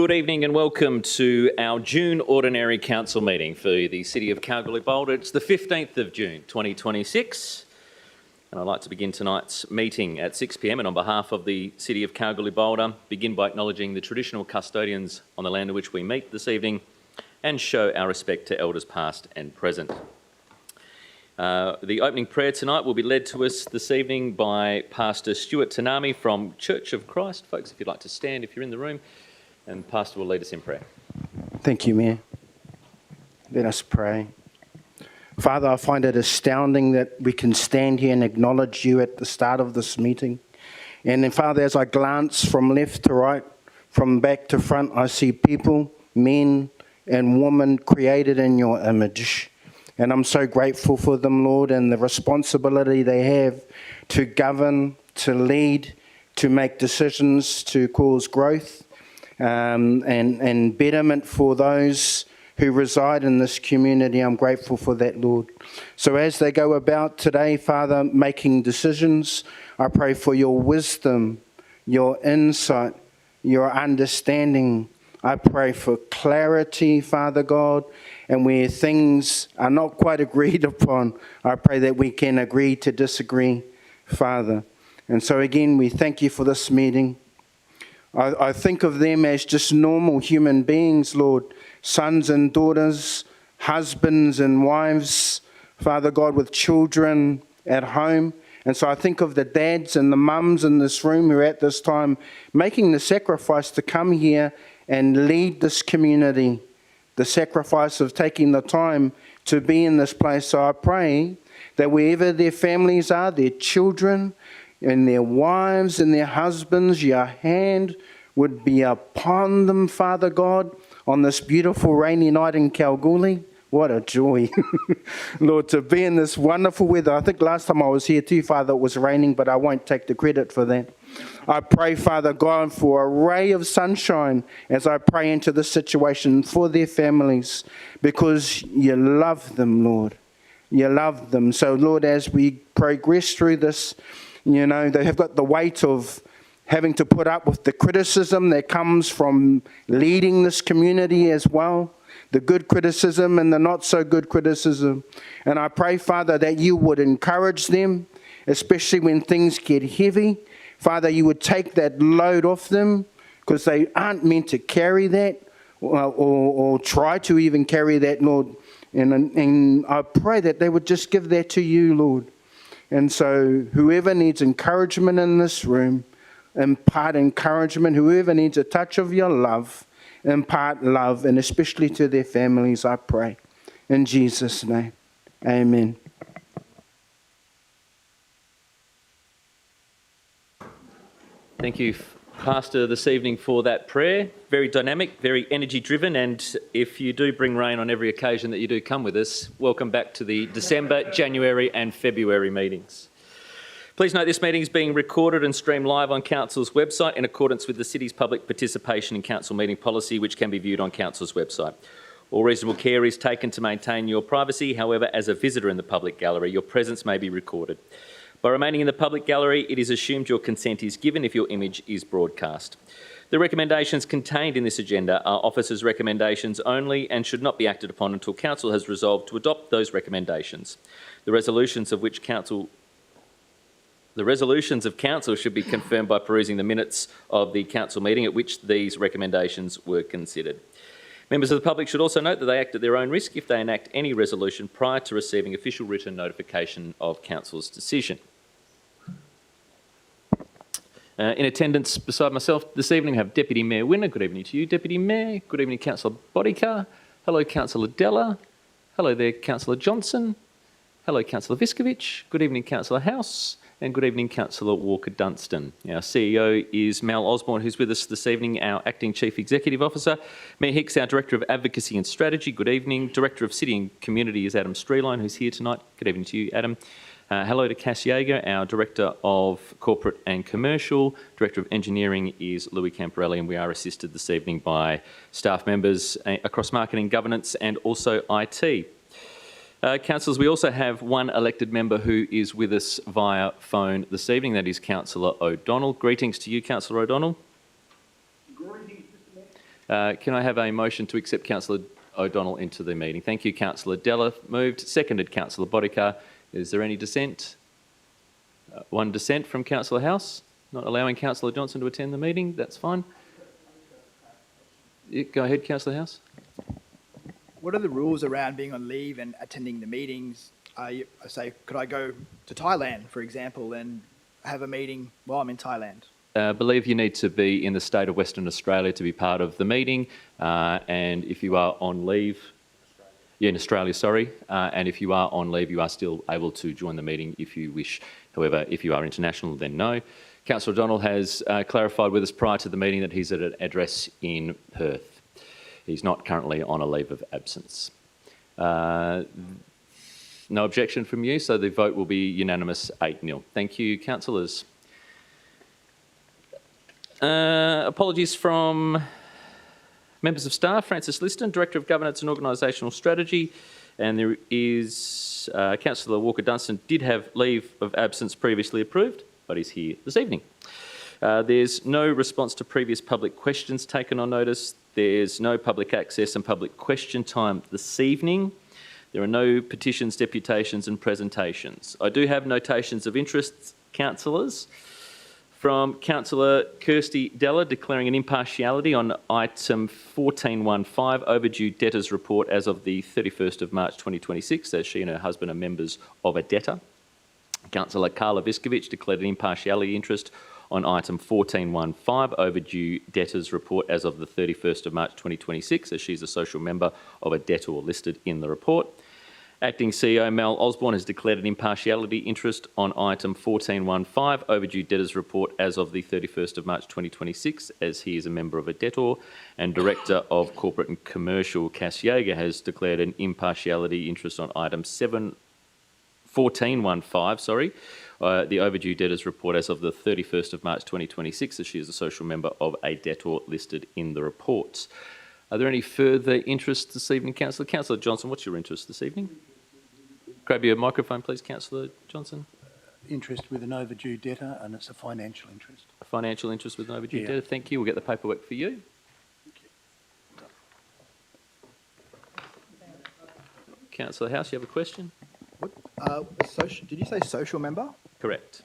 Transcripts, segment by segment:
Good evening and welcome to our June Ordinary Council meeting for the City of Kalgoorlie-Boulder. It's the 15th of June 2026 and I'd like to begin tonight's meeting at 6 p.m. and on behalf of the City of Kalgoorlie-Boulder begin by acknowledging the traditional custodians on the land on which we meet this evening and show our respect to elders past and present. The opening prayer tonight will be led to us this evening by Pastor Stuart Tanami from Church of Christ. Folks, if you'd like to stand if you're in the room. And Pastor will lead us in prayer. Thank you, Mayor. Let us pray. Father, I find it astounding that we can stand here and acknowledge you at the start of this meeting. And then, Father, as I glance from left to right, from back to front, I see people, men and women created in your image. And I'm so grateful for them, Lord, and the responsibility they have to govern, to lead, to make decisions, to cause growth. And betterment for those who reside in this community. I'm grateful for that, Lord. So as they go about today, Father, making decisions, I pray for your wisdom, your insight, your understanding. I pray for clarity, Father God, and where things are not quite agreed upon, I pray that we can agree to disagree, Father. And so again, we thank you for this meeting. I think of them as just normal human beings, Lord, sons and daughters, husbands and wives, Father God, with children at home. And so I think of the dads and the mums in this room who are at this time making the sacrifice to come here and lead this community, the sacrifice of taking the time to be in this place. So I pray that wherever their families are, their children, and their wives and their husbands, your hand would be upon them, Father God, on this beautiful rainy night in Kalgoorlie. What a joy, Lord, to be in this wonderful weather. I think last time I was here too, Father, it was raining, but I won't take the credit for that. I pray, Father God, for a ray of sunshine as I pray into this situation for their families, because you love them, Lord. You love them. So, Lord, as we progress through this, you know, they have got the weight of having to put up with the criticism that comes from leading this community as well, the good criticism and the not so good criticism. And I pray, Father, that you would encourage them, especially when things get heavy. Father, you would take that load off them, because they aren't meant to carry that or try to even carry that, Lord. And I pray that they would just give that to you, Lord. And so whoever needs encouragement in this room, impart encouragement. Whoever needs a touch of your love, impart love, and especially to their families, I pray. In Jesus' name, amen. Thank you, Pastor, this evening for that prayer. Very dynamic, very energy-driven, and if you do bring rain on every occasion that you do come with us, welcome back to the December, January and February meetings. Please note this meeting is being recorded and streamed live on Council's website in accordance with the City's public participation in Council meeting policy, which can be viewed on Council's website. All reasonable care is taken to maintain your privacy. However, as a visitor in the public gallery, your presence may be recorded. By remaining in the public gallery, it is assumed your consent is given if your image is broadcast. The recommendations contained in this agenda are officers' recommendations only and should not be acted upon until Council has resolved to adopt those recommendations. The resolutions of Council should be confirmed by perusing the minutes of the Council meeting at which these recommendations were considered. Members of the public should also note that they act at their own risk if they enact any resolution prior to receiving official written notification of Council's decision. In attendance beside myself this evening, we have Deputy Mayor Winner. Good evening to you, Deputy Mayor. Good evening, Councillor Bodicar. Hello, Councillor Della. Hello there, Councillor Johnson. Hello, Councillor Viskovich. Good evening, Councillor House. And good evening, Councillor Walker-Dunstan. Our CEO is Mal Osborne, who's with us this evening, our Acting Chief Executive Officer. Mayor Hicks, our Director of Advocacy and Strategy. Good evening. Director of City and Community is Adam Streeline, who's here tonight. Good evening to you, Adam. Hello to Cass Yeager, our Director of Corporate and Commercial. Director of Engineering is Louis Camporelli, and we are assisted this evening by staff members across marketing, governance and also IT. Councillors, we also have one elected member who is with us via phone this evening. That is Councillor O'Donnell. Greetings to you, Councillor O'Donnell. Greetings, Mr. Mayor. Can I have a motion to accept Councillor O'Donnell into the meeting? Thank you, Councillor Della. Moved. Seconded, Councillor Bodica. Is there any dissent? One dissent from Councillor House, not allowing Councillor Johnson to attend the meeting. That's fine. Yeah, go ahead, Councillor House. What are the rules around being on leave and attending the meetings? I say, could I go to Thailand, for example, and have a meeting while I'm in Thailand? I believe you need to be in the state of Western Australia to be part of the meeting, and if you are on leave, in Australia, sorry, and if you are on leave, you are still able to join the meeting if you wish. However, if you are international, then no. Councillor O'Donnell has clarified with us prior to the meeting that he's at an address in Perth. He's not currently on a leave of absence. No objection from you, so the vote will be unanimous 8-0. Thank you, councillors. Apologies from members of staff. Francis Liston, Director of Governance and Organisational Strategy, and there is Councillor Walker-Dunstan did have leave of absence previously approved, but he's here this evening. There's no response to previous public questions taken on notice. There's no public access and public question time this evening. There are no petitions, deputations and presentations. I do have notations of interest, councillors, from Councillor Kirsty Della declaring an impartiality on item 1415, overdue debtors report as of the 31st of March 2026, as she and her husband are members of a debtor. Councillor Carla Viskovich declared an impartiality interest on item 1415, overdue debtors report as of the 31st of March 2026, as she's a social member of a debtor listed in the report. Acting CEO Mel Osborne has declared an impartiality interest on item 1415, overdue debtors report as of the 31st of March 2026, as he is a member of a debtor. And Director of Corporate and Commercial Cass Yeager has declared an impartiality interest on item 1415, the overdue debtors report as of the 31st of March 2026, as she is a social member of a debtor listed in the report. Are there any further interests this evening, Councillor? Councillor Johnson, what's your interest this evening? Grab your microphone, please, Councillor Johnson. Interest with an overdue debtor, and it's a financial interest. A financial interest with an overdue Yeah. debtor. Thank you. We'll get the paperwork for you. Councillor House, you have a question? Did you say social member? Correct.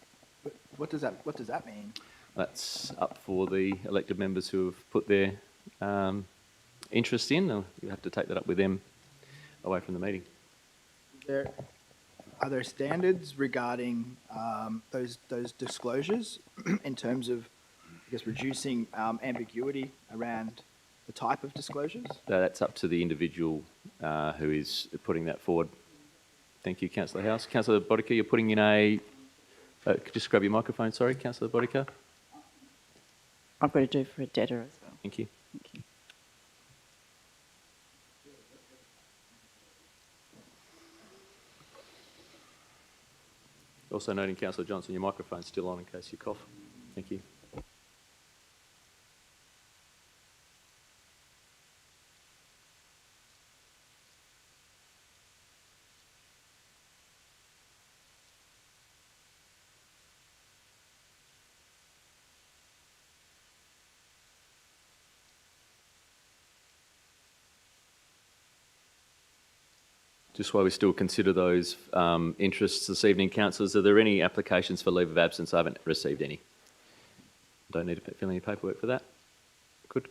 What does that mean? That's up for the elected members who have put their interest in. You have to take that up with them away from the meeting. Are there standards regarding those disclosures in terms of, I guess, reducing ambiguity around the type of disclosures? That's up to the individual who is putting that forward. Thank you, Councillor House. Councillor Bodica, you're putting in a... just grab your microphone, sorry, Councillor Bodica. I've got to do for a debtor as well. Thank you. Thank you. Also noting, Councillor Johnson, your microphone's still on in case you cough. Thank you. Just while we still consider those interests this evening, councillors, are there any applications for leave of absence? I haven't received any. Don't need to fill any paperwork for that. Good.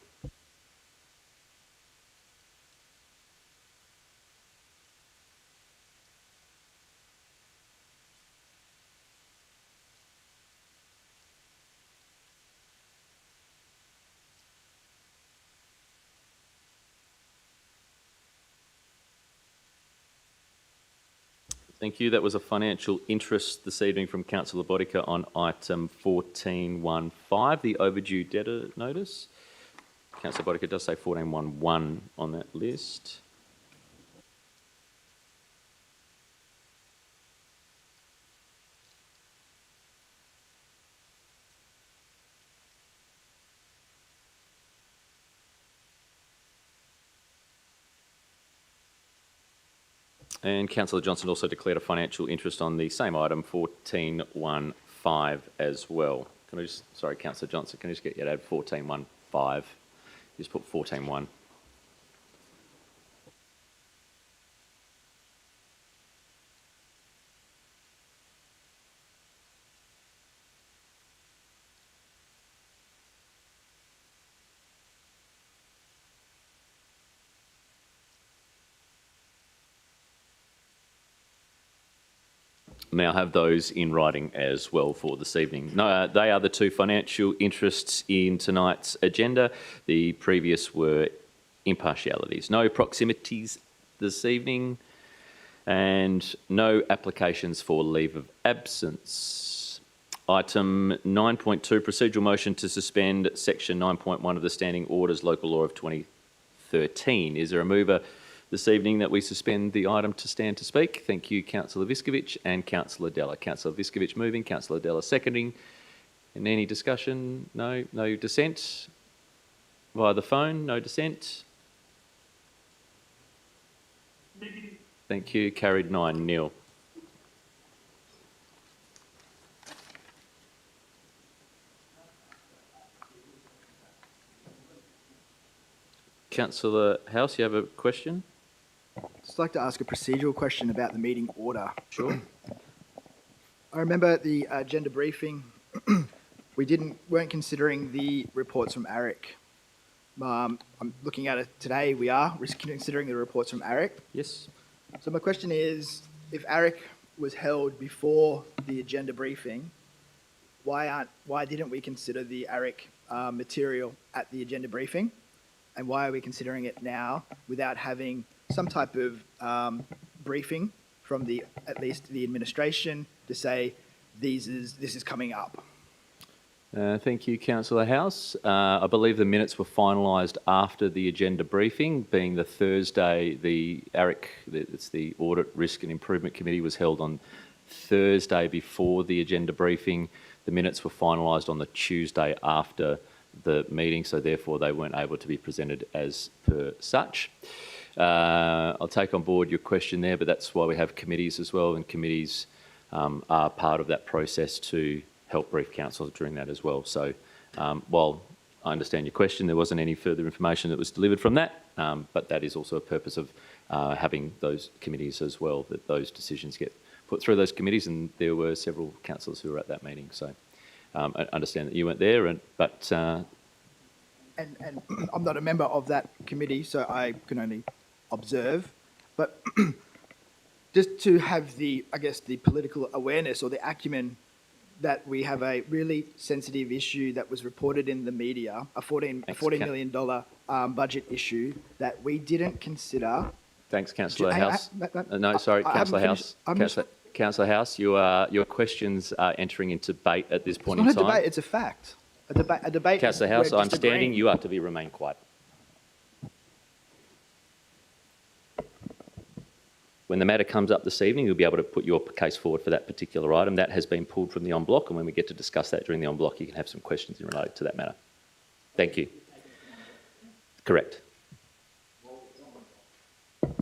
Thank you. That was a financial interest this evening from Councillor Bodica on item 1415, the overdue debtor notice. Councillor Bodica does say 1411 on that list. And Councillor Johnson also declared a financial interest on the same item, 1415 as well. Can I just, sorry, Councillor Johnson, can I just get you to add 1415 Just put 14.1. May I have those in writing as well for this evening? No, they are the two financial interests in tonight's agenda. The previous were impartialities. No proximities this evening and no applications for leave of absence. Item 9.2, procedural motion to suspend section 9.1 of the Standing Orders Local Law of 2013. Is there a mover this evening that we suspend the item to stand to speak? Thank you, Councillor Viskovich and Councillor Della. Councillor Viskovich moving, Councillor Della seconding. And any discussion? No? No dissent? Via the phone? No dissent? Thank you. Carried 9-0. Councillor House, you have a question? Just like to ask a procedural question about the meeting order. Sure. I remember at the agenda briefing, we weren't considering the reports from ARIC. I'm looking at it today. We're considering the reports from ARIC. Yes. So my question is, if ARIC was held before the agenda briefing, why didn't we consider the ARIC material at the agenda briefing? And why are we considering it now without having some type of briefing from at least the administration to say this is coming up? Thank you, Councillor House. I believe the minutes were finalised after the agenda briefing, being the Thursday. The ARIC, it's the Audit, Risk and Improvement Committee, was held on Thursday before the agenda briefing. The minutes were finalised on the Tuesday after the meeting, so therefore they weren't able to be presented as per such. I'll take on board your question there, but that's why we have committees as well, and committees are part of that process to help brief council during that as well. So while I understand your question, there wasn't any further information that was delivered from that, but that is also a purpose of having those committees as well, that those decisions get put through those committees, and there were several councillors who were at that meeting. So I understand that you weren't there, but... And I'm not a member of that committee, so I can only observe. But just to have the political awareness or the acumen that we have a really sensitive issue that was reported in the media, a $14 million budget issue that we didn't consider. Thanks, Councillor House. No, sorry, Councillor House. Councillor House, your questions are entering into debate at this point in time. It's not a debate, it's a fact. A debate. Councillor House, I'm standing. You are to remain quiet. When the matter comes up this evening, you'll be able to put your case forward for that particular item. That has been pulled from the en bloc, and when we get to discuss that during the en bloc, you can have some questions in relation to that matter. Thank you. Correct.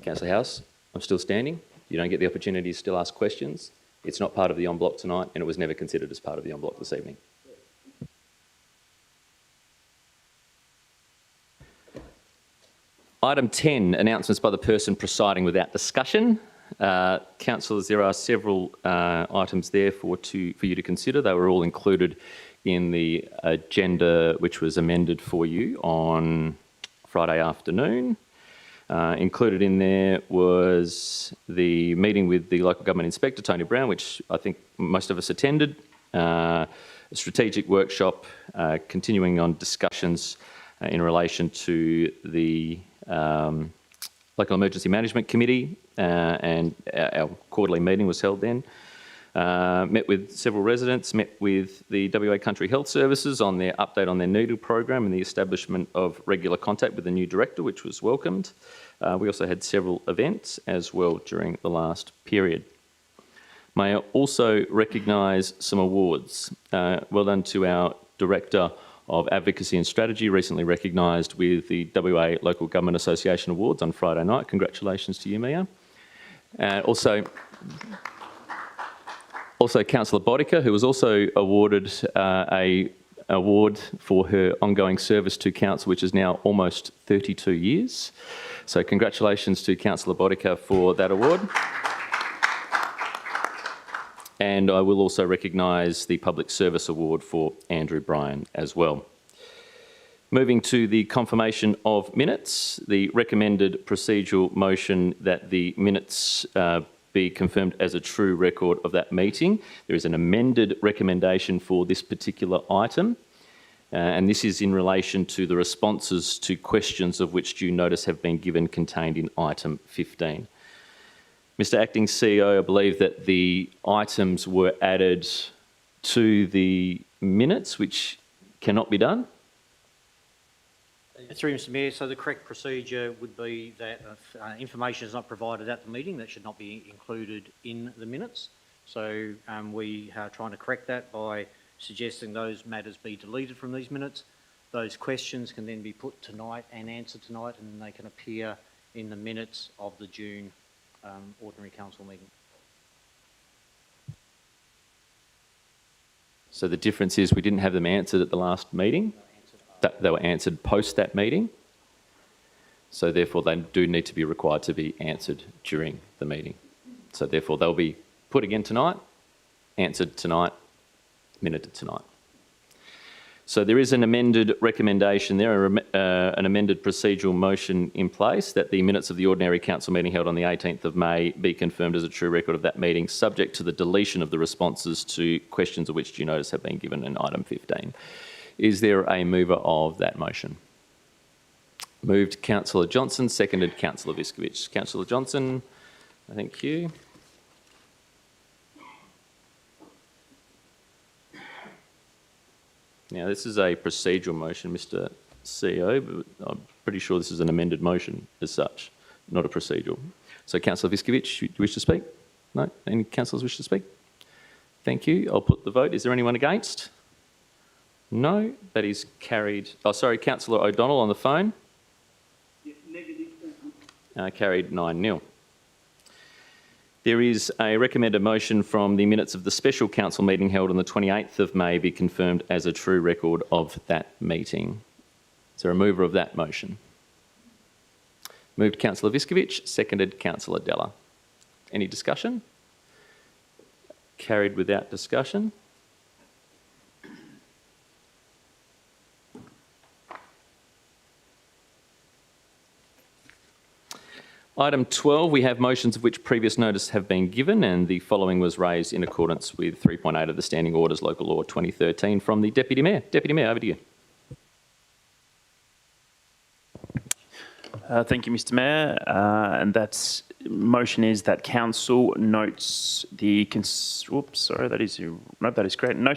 Councillor House, I'm still standing. You don't get the opportunity to still ask questions. It's not part of the en bloc tonight, and it was never considered as part of the en bloc this evening. Item 10, announcements by the person presiding without discussion. Councillors, there are several items there for you to consider. They were all included in the agenda, which was amended for you on Friday afternoon. Included in there was the meeting with the local government inspector, Tony Brown, which I think most of us attended. A strategic workshop, continuing on discussions in relation to the Local Emergency Management Committee, and our quarterly meeting was held then. Met with several residents, met with the WA Country Health Services on their update on their needle program and the establishment of regular contact with the new director, which was welcomed. We also had several events as well during the last period. May I also recognise some awards. Well done to our Director of Advocacy and Strategy, recently recognised with the WA Local Government Association Awards on Friday night. Congratulations to you, Mia. Also Councillor Bodica, who was also awarded a award for her ongoing service to council, which is now almost 32 years. So congratulations to Councillor Bodica for that award. And I will also recognise the Public Service Award for Andrew Bryan as well. Moving to the confirmation of minutes, the recommended procedural motion that the minutes be confirmed as a true record of that meeting. There is an amended recommendation for this particular item, and this is in relation to the responses to questions of which due notice have been given contained in item 15. Mr Acting CEO, I believe that the items were added to the minutes, which cannot be done. Through Mr Mayor, so the correct procedure would be that if information is not provided at the meeting, that should not be included in the minutes. So we are trying to correct that by suggesting those matters be deleted from these minutes. Those questions can then be put tonight and answered tonight, and they can appear in the minutes of the June ordinary council meeting. So the difference is we didn't have them answered at the last meeting. They were answered post that meeting. So therefore they do need to be required to be answered during the meeting. So therefore they'll be put again tonight, answered tonight, minuted tonight. So there is an amended recommendation there, an amended procedural motion in place that the minutes of the ordinary council meeting held on the 18th of May be confirmed as a true record of that meeting, subject to the deletion of the responses to questions of which due notice have been given in item 15. Is there a mover of that motion? Moved Councillor Johnson, seconded Councillor Viskovich. Councillor Johnson, thank you. Now, this is a procedural motion, Mr CEO, but I'm pretty sure this is an amended motion as such, not a procedural. So, Councillor Viskovich, do you wish to speak? No? Any councillors wish to speak? Thank you. I'll put the vote. Is there anyone against? No. That is carried. Oh, sorry, Councillor O'Donnell on the phone. Yes, negative. Carried 9-0. There is a recommended motion from the minutes of the special council meeting held on the 28th of May be confirmed as a true record of that meeting. Is there a mover of that motion? Moved Councillor Viskovich, seconded Councillor Della. Any discussion? Carried without discussion. Item 12, we have motions of which previous notice have been given, and the following was raised in accordance with 3.8 of the Standing Orders Local Law 2013 from the Deputy Mayor. Deputy Mayor, over to you. Thank you, Mr Mayor. And that motion is that council notes the notes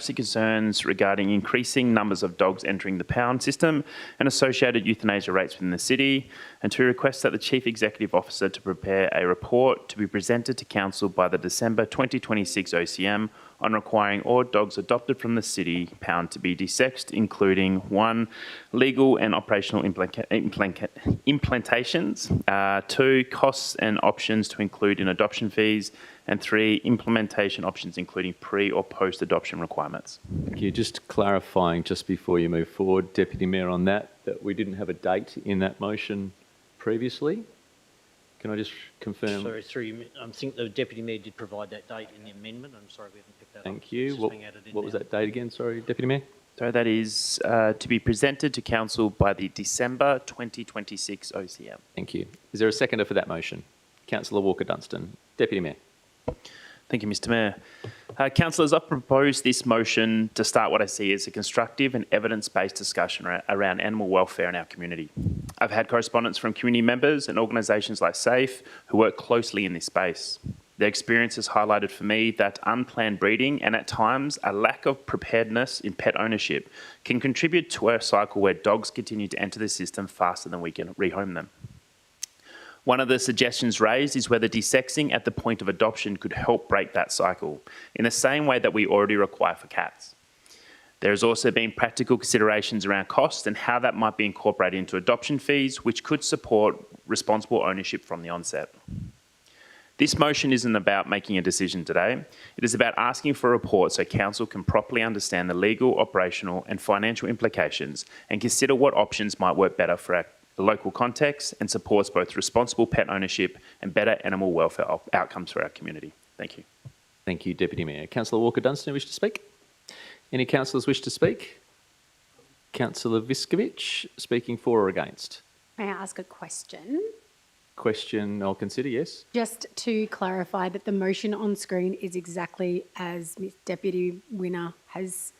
the concerns regarding increasing numbers of dogs entering the pound system and associated euthanasia rates within the city, and to request that the Chief Executive Officer to prepare a report to be presented to council by the December 2026 OCM on requiring all dogs adopted from the city pound to be desexed, including 1, legal and operational implementations, 2, costs and options to include in adoption fees, and 3, implementation options including pre or post adoption requirements. Thank you. Just clarifying just before you move forward, Deputy Mayor, on that we didn't have a date in that motion previously. Can I just confirm? Sorry, through you, I think the Deputy Mayor did provide that date in the amendment. I'm sorry we haven't picked that up. Thank you. It's just being added in What was now. that date again? Sorry, Deputy Mayor? So that is to be presented to council by the December 2026 OCM. Thank you. Is there a seconder for that motion? Councillor Walker-Dunstan. Deputy Mayor. Thank you, Mr Mayor. Councillors, I propose this motion to start what I see as a constructive and evidence-based discussion around animal welfare in our community. I've had correspondence from community members and organisations like SAFE who work closely in this space. Their experience has highlighted for me that unplanned breeding and at times a lack of preparedness in pet ownership can contribute to a cycle where dogs continue to enter the system faster than we can rehome them. One of the suggestions raised is whether desexing at the point of adoption could help break that cycle, in the same way that we already require for cats. There has also been practical considerations around cost and how that might be incorporated into adoption fees, which could support responsible ownership from the onset. This motion isn't about making a decision today. It is about asking for a report so Council can properly understand the legal, operational and financial implications and consider what options might work better for our local context and supports both responsible pet ownership and better animal welfare outcomes for our community. Thank you. Thank you, Deputy Mayor. Councillor Walker-Dunstan, wish to speak? Any councillors wish to speak? Councillor Viskovich, speaking for or against? May I ask a question? Question I'll consider, yes. Just to clarify that the motion on screen is exactly as Ms. Deputy Winner has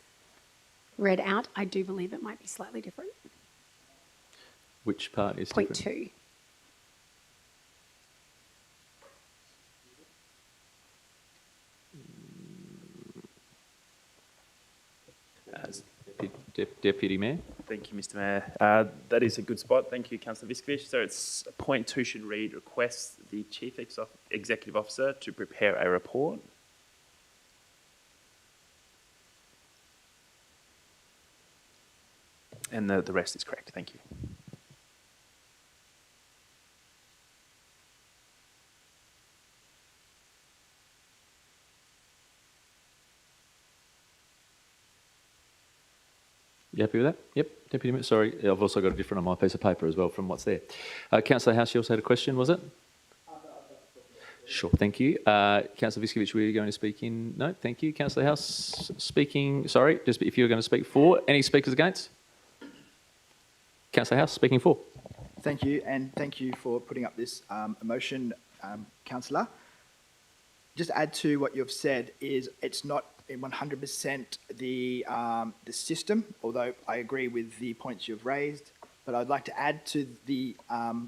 read out. I do believe it might be slightly different. Which part is Point different? 2. Deputy Mayor? Thank you, Mr Mayor. That is a good spot. Thank you, Councillor Viskovich. So it's point 2 should read, request the Chief Executive Officer to prepare a report. And the rest is correct. Thank you. You happy with that? Yep, Deputy Mayor. Sorry, I've also got a different on my piece of paper as well from what's there. Councillor House, you also had a question, was it? Sure, thank you. Councillor Viskovich, were you going to speak in? No, thank you. Councillor House, speaking, sorry, just if you were going to speak for. Any speakers against? Councillor House, speaking for. Thank you, and thank you for putting up this motion, Councillor. Just to add to what you've said is it's not 100% the system, although I agree with the points you've raised. But I'd like to add to the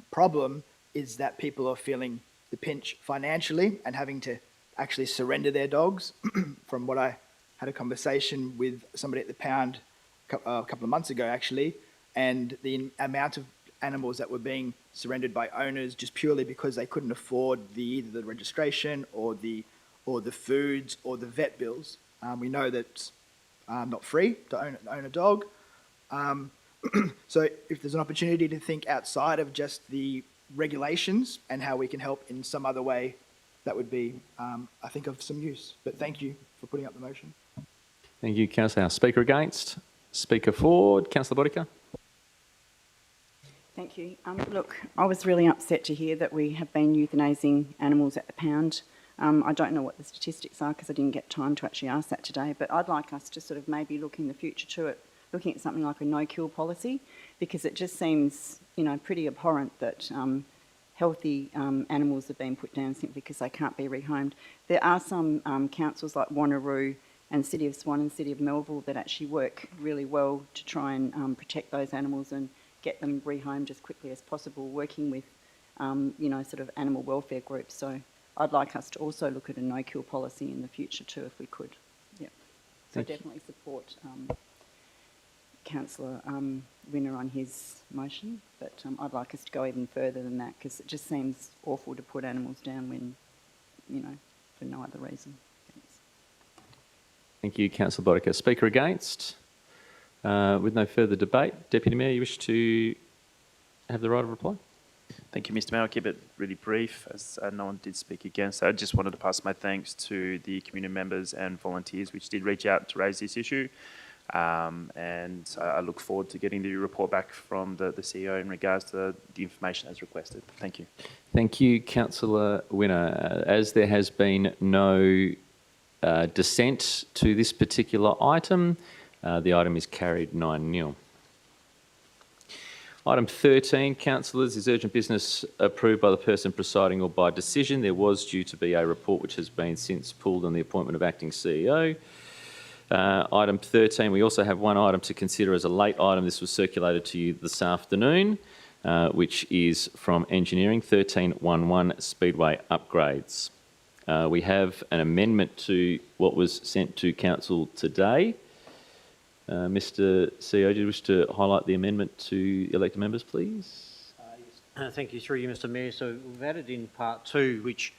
problem is that people are feeling the pinch financially and having to actually surrender their dogs. From what I had a conversation with somebody at the pound a couple of months ago, actually, and the amount of animals that were being surrendered by owners just purely because they couldn't afford either the registration or the foods or the vet bills. We know that it's not free to own a dog. So if there's an opportunity to think outside of just the regulations and how we can help in some other way, that would be, I think, of some use. But thank you for putting up the motion. Thank you, Councillor House. Speaker against? Speaker for? Councillor Bodica? Thank you. Look, I was really upset to hear that we have been euthanasing animals at the pound. I don't know what the statistics are because I didn't get time to actually ask that today, but I'd like us to sort of maybe look in the future to it, looking at something like a no-kill policy, because it just seems, pretty abhorrent that healthy animals are being put down simply because they can't be rehomed. There are some councils like Wanneroo and City of Swan and City of Melville that actually work really well to try and protect those animals and get them rehomed as quickly as possible, working with, sort of animal welfare groups. So I'd like us to also look at a no-kill policy in the future too, if we could. Yeah. So Thank you. definitely support Councillor Winner on his motion, but I'd like us to go even further than that because it just seems awful to put animals down when, for no other reason. Thanks. Thank you, Councillor Bodica. Speaker against? With no further debate, Deputy Mayor, you wish to have the right of reply? Thank you, Mr Mayor. I'll keep it really brief as no one did speak against. I just wanted to pass my thanks to the community members and volunteers which did reach out to raise this issue. And I look forward to getting the report back from the CEO in regards to the information as requested. Thank you. Thank you, Councillor Winner. As there has been no dissent to this particular item, the item is carried 9-0. Item 13, councillors, is urgent business approved by the person presiding or by decision. There was due to be a report which has been since pulled on the appointment of acting CEO. Item 13, we also have one item to consider as a late item. This was circulated to you this afternoon, which is from engineering, 1311 Speedway upgrades. We have an amendment to what was sent to council today. Mr CEO, do you wish to highlight the amendment to elected members, please? Yes. Thank you, through you, Mr Mayor. So we've added in part 2, which,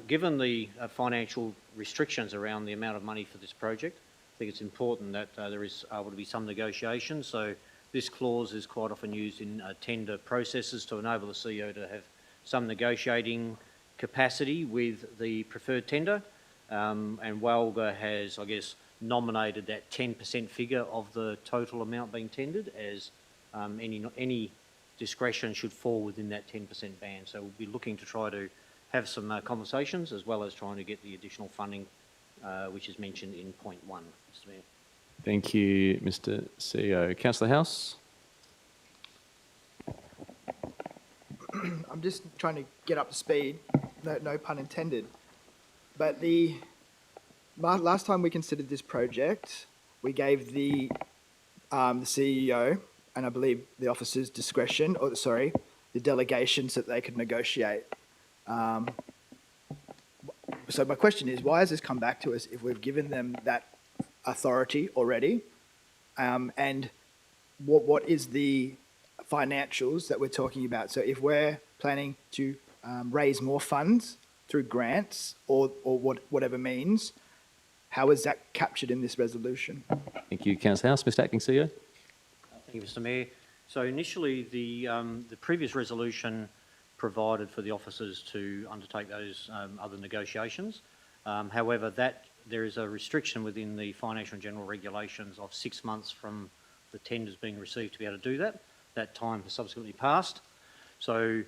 given the financial restrictions around the amount of money for this project, I think it's important that there is able to be some negotiation. So this clause is quite often used in tender processes to enable the CEO to have some negotiating capacity with the preferred tender, and Walga has, I guess, nominated that 10% figure of the total amount being tendered as any discretion should fall within that 10% band. So we'll be looking to try to have some conversations as well as trying to get the additional funding which is mentioned in point 1, Mr Mayor. Thank you, Mr CEO. Councillor House? I'm just trying to get up to speed, no pun intended. But the last time we considered this project, we gave the CEO and I believe the officers discretion, or sorry, the delegation so that they could negotiate. So my question is, why has this come back to us if we've given them that authority already? And what is the financials that we're talking about? So if we're planning to raise more funds through grants or whatever means, how is that captured in this resolution? Thank you, Councillor House. Mr Acting CEO? Thank you, Mr Mayor. So initially, the previous resolution provided for the officers to undertake those other negotiations. However, there is a restriction within the Financial and General Regulations of 6 months from the tenders being received to be able to do that. That time has subsequently passed. So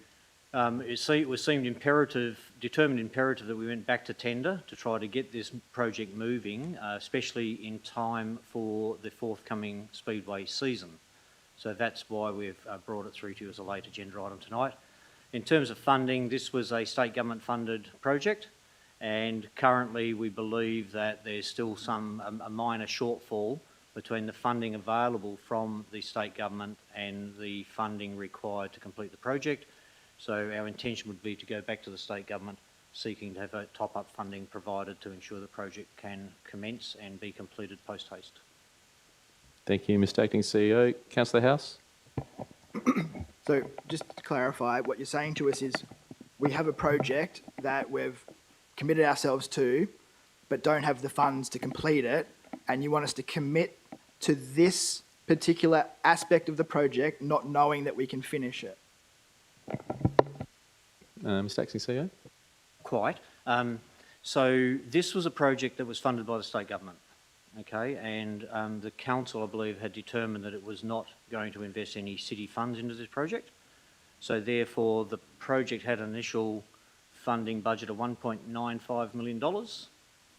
it was determined imperative that we went back to tender to try to get this project moving, especially in time for the forthcoming Speedway season. So that's why we've brought it through to you as a late agenda item tonight. In terms of funding, this was a state government funded project, and currently we believe that there's still a minor shortfall between the funding available from the state government and the funding required to complete the project. So our intention would be to go back to the state government seeking to have a top-up funding provided to ensure the project can commence and be completed post-haste. Thank you, Mr Acting CEO. Councillor House? So just to clarify, what you're saying to us is we have a project that we've committed ourselves to, but don't have the funds to complete it, and you want us to commit to this particular aspect of the project, not knowing that we can finish it. Mr Acting CEO? Quite. So this was a project that was funded by the state government, okay, and the council, I believe, had determined that it was not going to invest any city funds into this project. So therefore, the project had an initial funding budget of $1.95 million,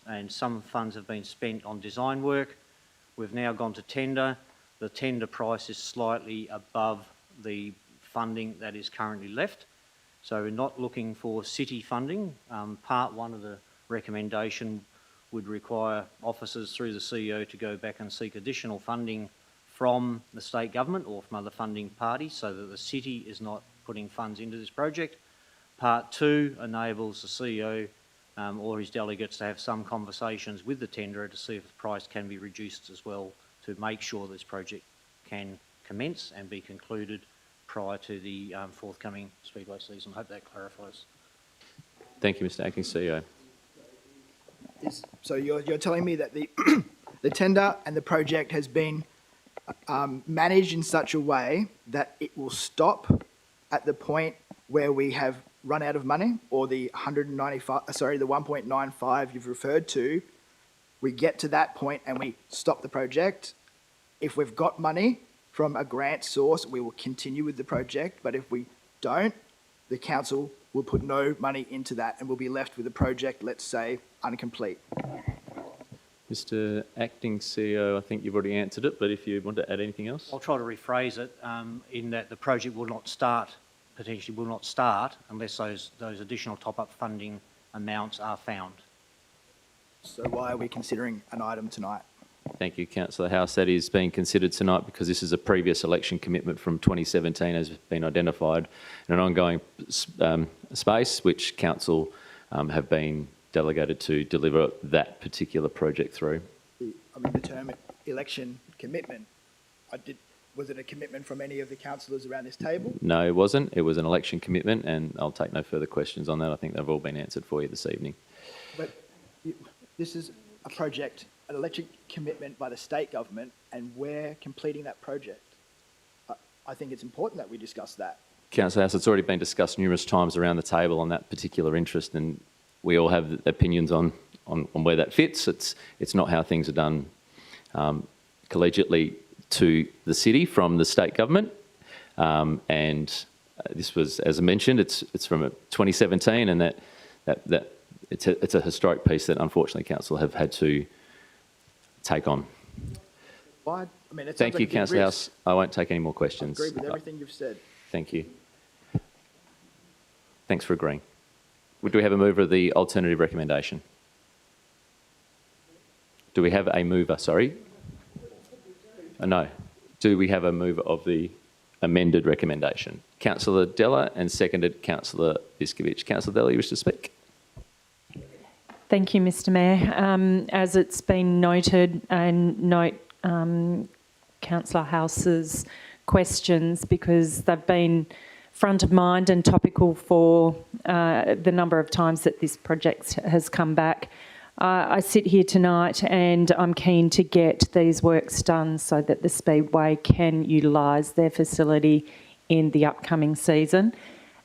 and some funds have been spent on design work. We've now gone to tender. The tender price is slightly above the funding that is currently left. So we're not looking for city funding. Part 1 of the recommendation would require officers through the CEO to go back and seek additional funding from the state government or from other funding parties so that the city is not putting funds into this project. Part 2 enables the CEO or his delegates to have some conversations with the tenderer to see if the price can be reduced as well to make sure this project can commence and be concluded prior to the forthcoming Speedway season. I hope that clarifies. Thank you, Mr Acting CEO. So you're telling me that the the tender and the project has been managed in such a way that it will stop at the point where we have run out of money, or the 1.95 you've referred to, we get to that point and we stop the project. If we've got money from a grant source, we will continue with the project, but if we don't, the council will put no money into that and we'll be left with a project, let's say, incomplete. Mr Acting CEO, I think you've already answered it, but if you want to add anything else? I'll try to rephrase it in that the project will not start, potentially will not start, unless those additional top-up funding amounts are found. So why are we considering an item tonight? Thank you, Councillor House. That is being considered tonight because this is a previous election commitment from 2017 has been identified in an ongoing space which Council have been delegated to deliver that particular project through. The term election commitment, was it a commitment from any of the councillors around this table? No, it wasn't. It was an election commitment, and I'll take no further questions on that. I think they've all been answered for you this evening. But this is a project, an election commitment by the state government, and we're completing that project. I think it's important that we discuss that. Councillor House, it's already been discussed numerous times around the table on that particular interest, and we all have opinions on where that fits. It's not how things are done collegiately to the city from the state government. This was, as I mentioned, it's from 2017, and that it's a historic piece that unfortunately council have had to take on. Why? I mean, it sounds Thank like you, a big Councillor risk. House. I won't take any more I questions. agree with everything you've said. Thank you. Thanks for agreeing. Do we have a mover of the alternative recommendation? Do we have a mover, sorry? No. Do we have a mover of the amended recommendation? Councillor Della and seconded Councillor Viskovich. Councillor Della, you wish to speak? Thank you, Mr Mayor. As it's been noted, and note Councillor House's questions because they've been front of mind and topical for the number of times that this project has come back. I sit here tonight and I'm keen to get these works done so that the Speedway can utilise their facility in the upcoming season.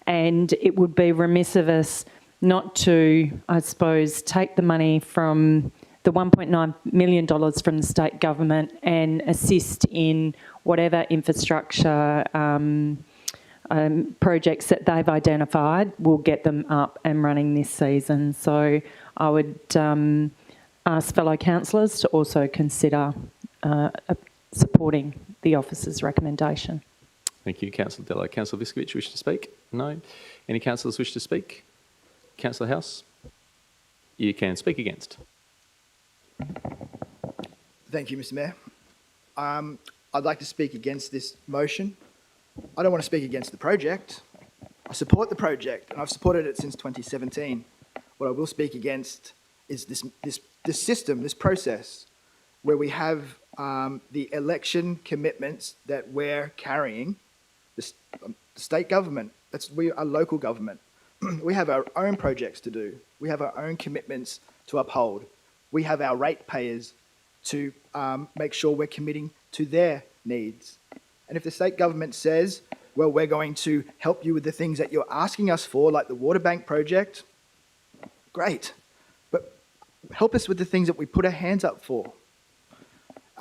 And it would be remiss of us not to, I suppose, take the money from the $1.9 million from the state government and assist in whatever infrastructure projects that they've identified. We'll get them up and running this season. So I would ask fellow councillors to also consider supporting the officer's recommendation. Thank you, Councillor Della. Councillor Viskovich, wish to speak? No. Any councillors wish to speak? Councillor House? You can speak against. Thank you, Mr Mayor. I'd like to speak against this motion. I don't want to speak against the project. I support the project, and I've supported it since 2017. What I will speak against is this system, this process, where we have the election commitments that we're carrying. The state government, we are local government. We have our own projects to do. We have our own commitments to uphold. We have our ratepayers to make sure we're committing to their needs. And if the state government says, well, we're going to help you with the things that you're asking us for, like the water bank project, great. But help us with the things that we put our hands up for.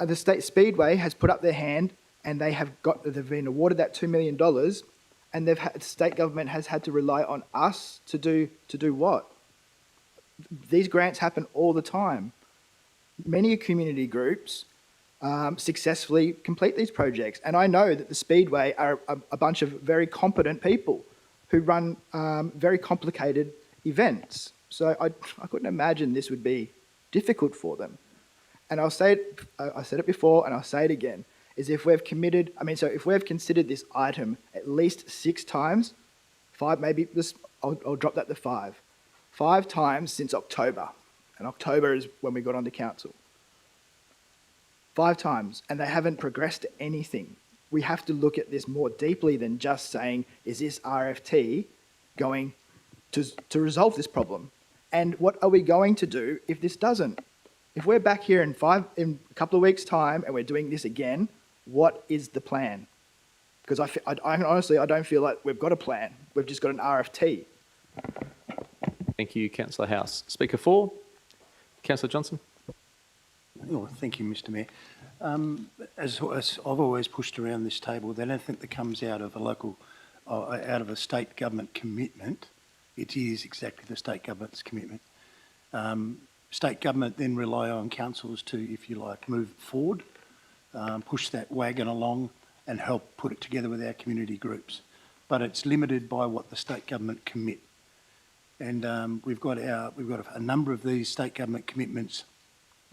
The State Speedway has put up their hand and they've been awarded that $2 million, and the state government has had to rely on us to do what? These grants happen all the time. Many community groups successfully complete these projects. And I know that the Speedway are a bunch of very competent people who run very complicated events. So I couldn't imagine this would be difficult for them. And I said it before and I'll say it again, is if we've if we've considered this item at least 6 times, 5, maybe I'll drop that to 5. 5 times since October. And October is when we got onto council. 5 times, and they haven't progressed anything. We have to look at this more deeply than just saying, is this RFT going to resolve this problem? And what are we going to do if this doesn't? If we're back here in a couple of weeks' time and we're doing this again, what is the plan? Because honestly, I don't feel like we've got a plan. We've just got an RFT. Thank you, Councillor House. Speaker 4, Councillor Johnson. Oh, thank you, Mr Mayor. As I've always pushed around this table, that anything that comes out of out of a state government commitment, it is exactly the state government's commitment. State government then rely on councils to, if you like, move forward, push that wagon along and help put it together with our community groups. But it's limited by what the state government commit. And we've got a number of these state government commitments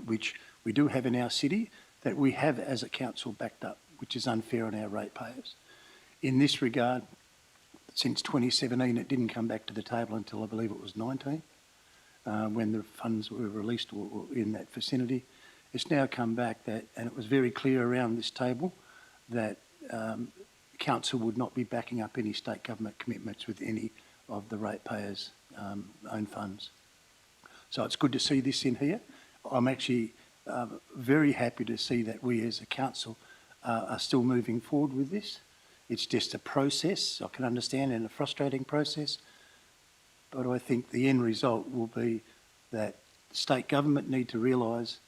which we do have in our city that we have as a council backed up, which is unfair on our ratepayers. In this regard, since 2017, it didn't come back to the table until I believe it was 19, when the funds were released or in that vicinity. It's now come back and it was very clear around this table that council would not be backing up any state government commitments with any of the ratepayers' own funds. So it's good to see this in here. I'm actually very happy to see that we as a council are still moving forward with this, It's just a process, I can understand, and a frustrating process. But I think the end result will be that state government need to realise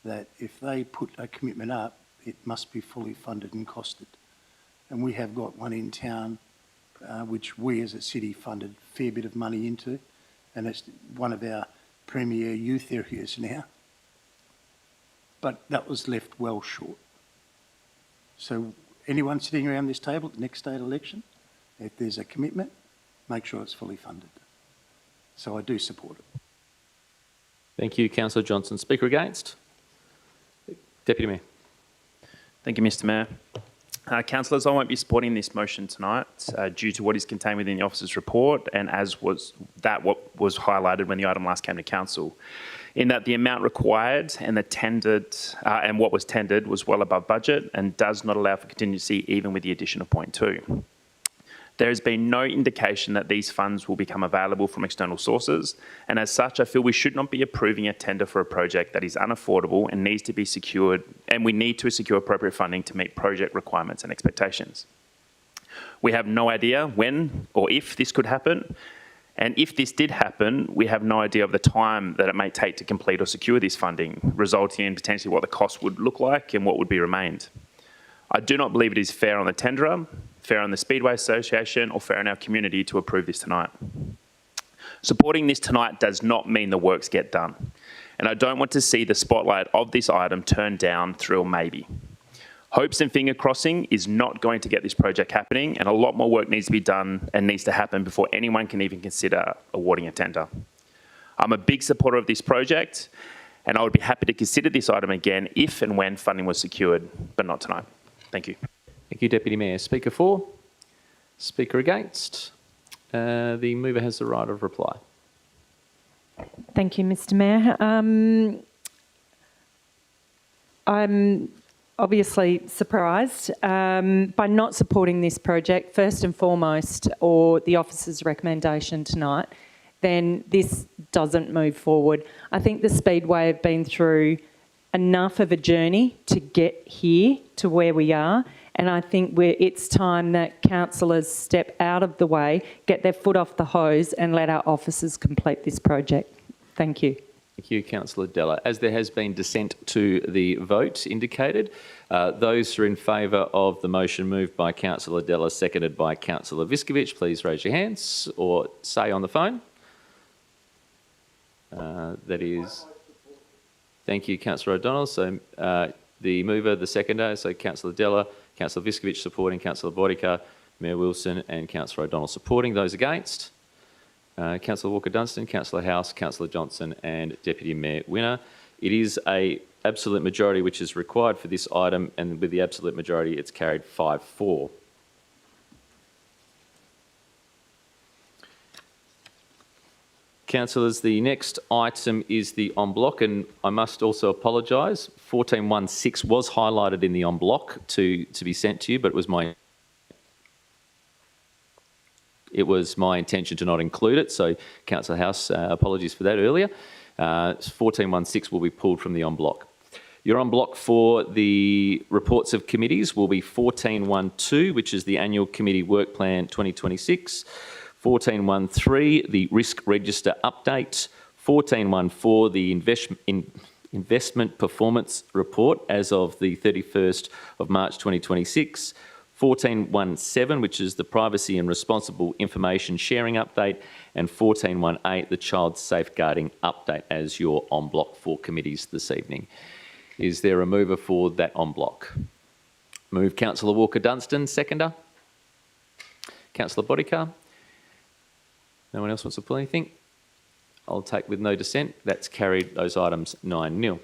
that if they put a commitment up, it must be fully funded and costed. And we have got one in town, which we as a city funded a fair bit of money into, and it's one of our premier youth areas now. But that was left well short. So anyone sitting around this table at the next state election, if there's a commitment, make sure it's fully funded. So I do support it. Thank you, Councillor Johnson. Speaker against? Deputy Mayor. Thank you, Mr Mayor. Councillors, I won't be supporting this motion tonight due to what is contained within the officer's report and as was what was highlighted when the item last came to council, in that the amount required and the tendered and what was tendered was well above budget and does not allow for contingency even with the addition of point 2. There has been no indication that these funds will become available from external sources, and as such, I feel we should not be approving a tender for a project that is unaffordable and needs to be secured, and we need to secure appropriate funding to meet project requirements and expectations. We have no idea when or if this could happen, and if this did happen, we have no idea of the time that it may take to complete or secure this funding, resulting in potentially what the cost would look like and what would be remained. I do not believe it is fair on the tenderer, fair on the Speedway Association, or fair on our community to approve this tonight. Supporting this tonight does not mean the works get done, and I don't want to see the spotlight of this item turned down through a maybe. Hopes and finger crossing is not going to get this project happening, and a lot more work needs to be done and needs to happen before anyone can even consider awarding a tender. I'm a big supporter of this project, and I would be happy to consider this item again if and when funding was secured, but not tonight. Thank you. Thank you, Deputy Mayor. Speaker for? Speaker against? The mover has the right of reply. Thank you, Mr Mayor. I'm obviously surprised by not supporting this project, first and foremost, or the officer's recommendation tonight, then this doesn't move forward. I think the Speedway have been through enough of a journey to get here to where we are, and I think it's time that councillors step out of the way, get their foot off the hose and let our officers complete this project. Thank you. Thank you, Councillor Della. As there has been dissent to the vote indicated, those who are in favour of the motion moved by Councillor Della, seconded by Councillor Viskovich, please raise your hands or say on the phone. That is... Thank you, Councillor O'Donnell. So the mover, the seconder, so Councillor Della, Councillor Viskovich supporting, Councillor Bodica, Mayor Wilson and Councillor O'Donnell supporting. Those against? Councillor Walker-Dunstan, Councillor House, Councillor Johnson and Deputy Mayor Winner. It is an absolute majority which is required for this item, and with the absolute majority it's carried 5-4. Councillors, the next item is the en bloc, and I must also apologise. 1416 was highlighted in the en bloc to be sent to you, but it was my intention to not include it. So, Councillor House, apologies for that earlier. 1416 will be pulled from the en bloc. Your en bloc for the reports of committees will be 1412, which is the annual committee work plan 2026. 1413, the risk register update. 1414, the investment performance report as of the 31st of March 2026. 1417, which is the privacy and responsible information sharing update. And 1418, the child safeguarding update as your en bloc for committees this evening. Is there a mover for that en bloc? Move Councillor Walker-Dunstan, seconder. Councillor Bodica. No one else wants to pull anything? I'll take with no dissent. That's carried those items 9-0.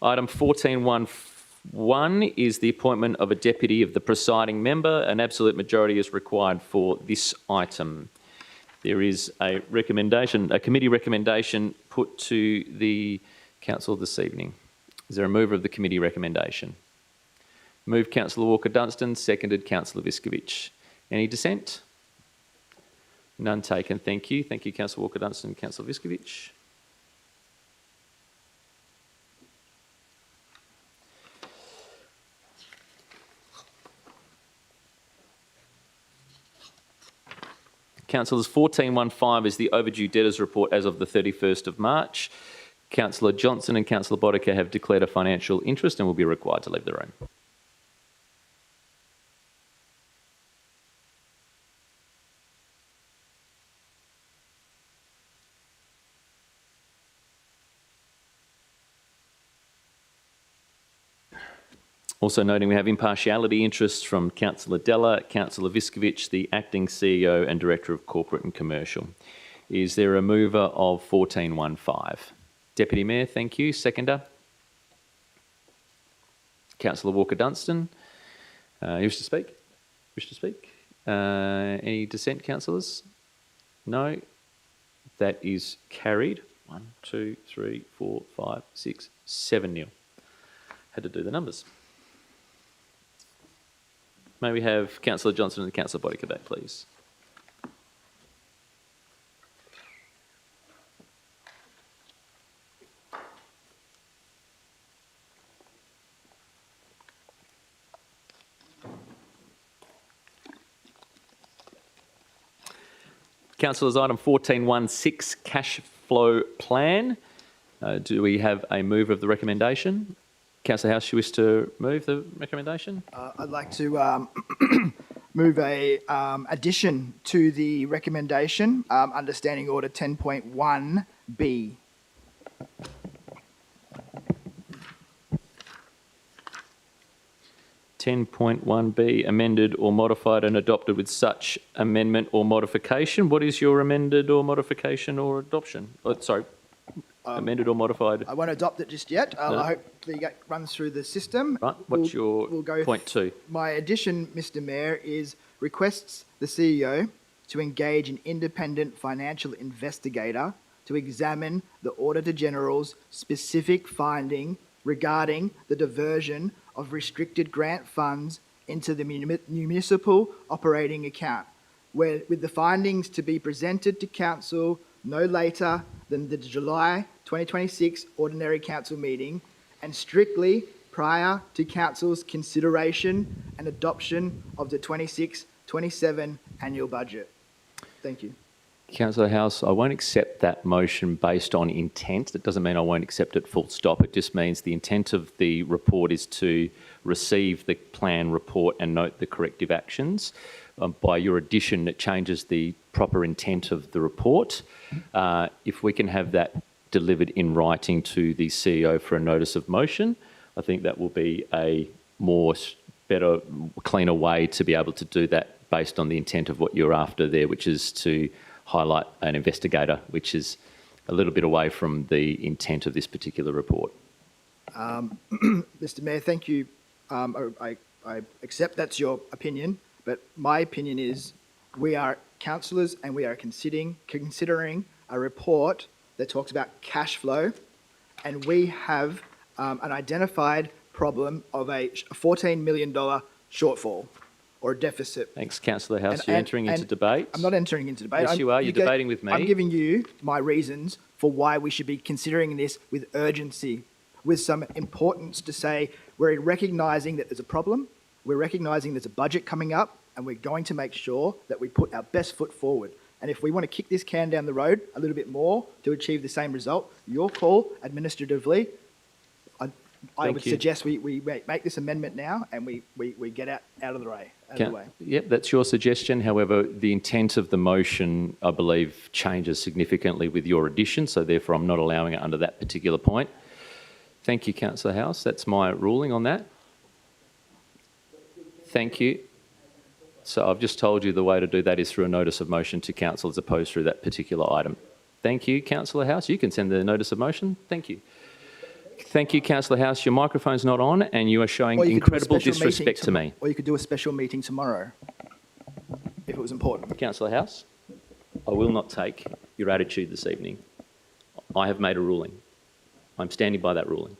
Item 1411 is the appointment of a deputy of the presiding member. An absolute majority is required for this item. There is a recommendation, a committee recommendation put to the council this evening. Is there a mover of the committee recommendation? Moved Councillor Walker-Dunstan, seconded Councillor Viskovich. Any dissent? None taken, thank you. Thank you, Councillor Walker-Dunstan and Councillor Viskovich. Councillors, 1415 is the overdue debtors report as of the 31st of March. Councillor Johnson and Councillor Boddicker have declared a financial interest and will be required to leave the room. Also noting we have impartiality interests from Councillor Della, Councillor Viskovich, the Acting CEO and Director of Corporate and Commercial. Is there a mover of 1415? Deputy Mayor, thank you. Seconder? Councillor Walker-Dunstan. You wish to speak? Wish to speak? Any dissent, councillors? No. That is carried. 1, 2, 3, 4, 5, 6, 7-0. Had to do the numbers. May we have Councillor Johnson and Councillor Boddicker back, please? Councillors, item 1416, cash flow plan. Do we have a move of the recommendation? Councillor House, you wish to move the recommendation? I'd like to move a addition to the recommendation under Standing Order 10.1B. 10.1B, amended or modified and adopted with such amendment or modification. What is your amended or modification or adoption? Oh, sorry, amended or modified? I won't adopt it just yet. No. I hope it runs through the system. Right, what's your go point two? My addition, Mr. Mayor, is requests the CEO to engage an independent financial investigator to examine the Auditor General's specific finding regarding the diversion of restricted grant funds into the municipal operating account, with the findings to be presented to Council no later than the July 2026 Ordinary Council meeting and strictly prior to Council's consideration and adoption of the 26-27 annual budget. Thank you. Councillor House, I won't accept that motion based on intent. That doesn't mean I won't accept it full stop. It just means the intent of the report is to receive the plan report and note the corrective actions. By your addition, it changes the proper intent of the report. If we can have that delivered in writing to the CEO for a notice of motion, I think that will be a better, cleaner way to be able to do that based on the intent of what you're after there, which is to highlight an investigator, which is a little bit away from the intent of this particular report. Mr. Mayor, thank you. I accept that's your opinion, but my opinion is we are councillors and we are considering a report that talks about cash flow, and we have an identified problem of a $14 million shortfall or a deficit. Thanks, Councillor House. You're entering into debate. I'm not entering into debate. Yes, you are. You're debating with me. I'm giving you my reasons for why we should be considering this with urgency, with some importance to say we're recognising that there's a problem, we're recognising there's a budget coming up, and we're going to make sure that we put our best foot forward. And if we want to kick this can down the road a little bit more to achieve the same result, your call administratively, I would suggest we make this amendment now and we get out of the way. Yep, that's your suggestion. However, the intent of the motion, I believe, changes significantly with your addition, so therefore I'm not allowing it under that particular point. Thank you, Councillor House. That's my ruling on that. Thank you. So I've just told you the way to do that is through a notice of motion to Council as opposed through that particular item. Thank you, Councillor House. You can send the notice of motion. Thank you. Thank you, Councillor House. Your microphone's not on and you are showing incredible disrespect to me. Or you could do a special meeting tomorrow, if it was important. Councillor House, I will not take your attitude this evening. I have made a ruling. I'm standing by that ruling.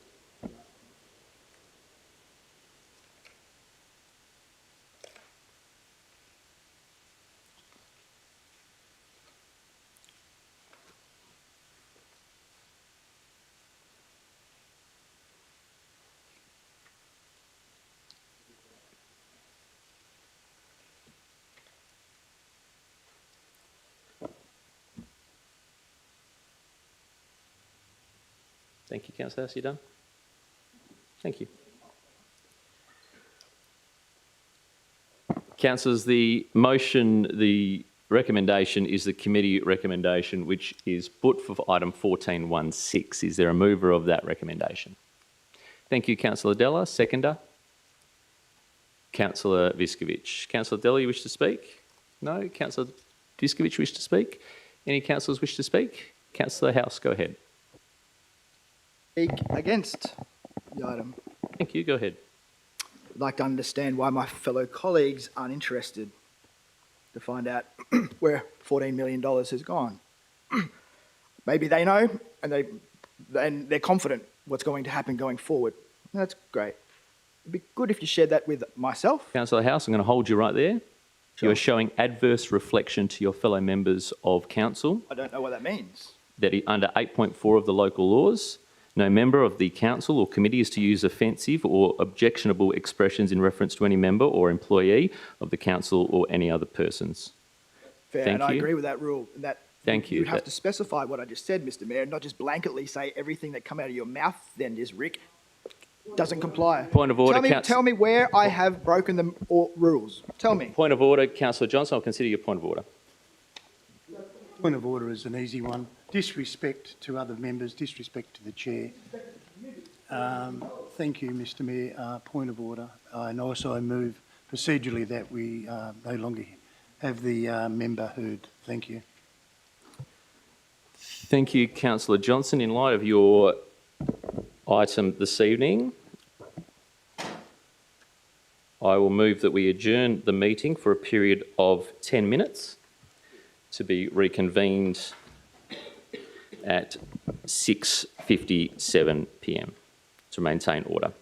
Thank you, Councillor House. You done? Thank you. Councillors, the recommendation is the committee recommendation, which is put for item 14.16. Is there a mover of that recommendation? Thank you, Councillor Della. Seconder? Councillor Viskovich. Councillor Della, you wish to speak? No? Councillor Viskovich wish to speak? Any councillors wish to speak? Councillor House, go ahead. Speak against the item. Thank you. Go ahead. I'd like to understand why my fellow colleagues aren't interested to find out where $14 million has gone. Maybe they know and they're confident what's going to happen going forward. That's great. It'd be good if you shared that with myself. Councillor House, I'm going to hold you right there. Sure. You are showing adverse reflection to your fellow members of council. I don't know what that means. That under 8.4 of the local laws, no member of the council or committee is to use offensive or objectionable expressions in reference to any member or employee of the council or any other persons. Fair, Thank and I you. agree with that rule. Thank you. You have to specify what I just said, Mr. Mayor, not just blanketly say everything that come out of your mouth then is Rick. Doesn't comply. Point of order, Tell me where I have broken the rules. Tell me. Point of order, Councillor Johnson. I'll consider your point of order. Point of order is an easy one. Disrespect to other members, disrespect to the chair. Thank you, Mr. Mayor. Point of order. And also I move procedurally that we no longer have the member heard. Thank you. Thank you, Councillor Johnson. In light of your item this evening, I will move that we adjourn the meeting for a period of 10 minutes to be reconvened at 6:57 p.m. to maintain order.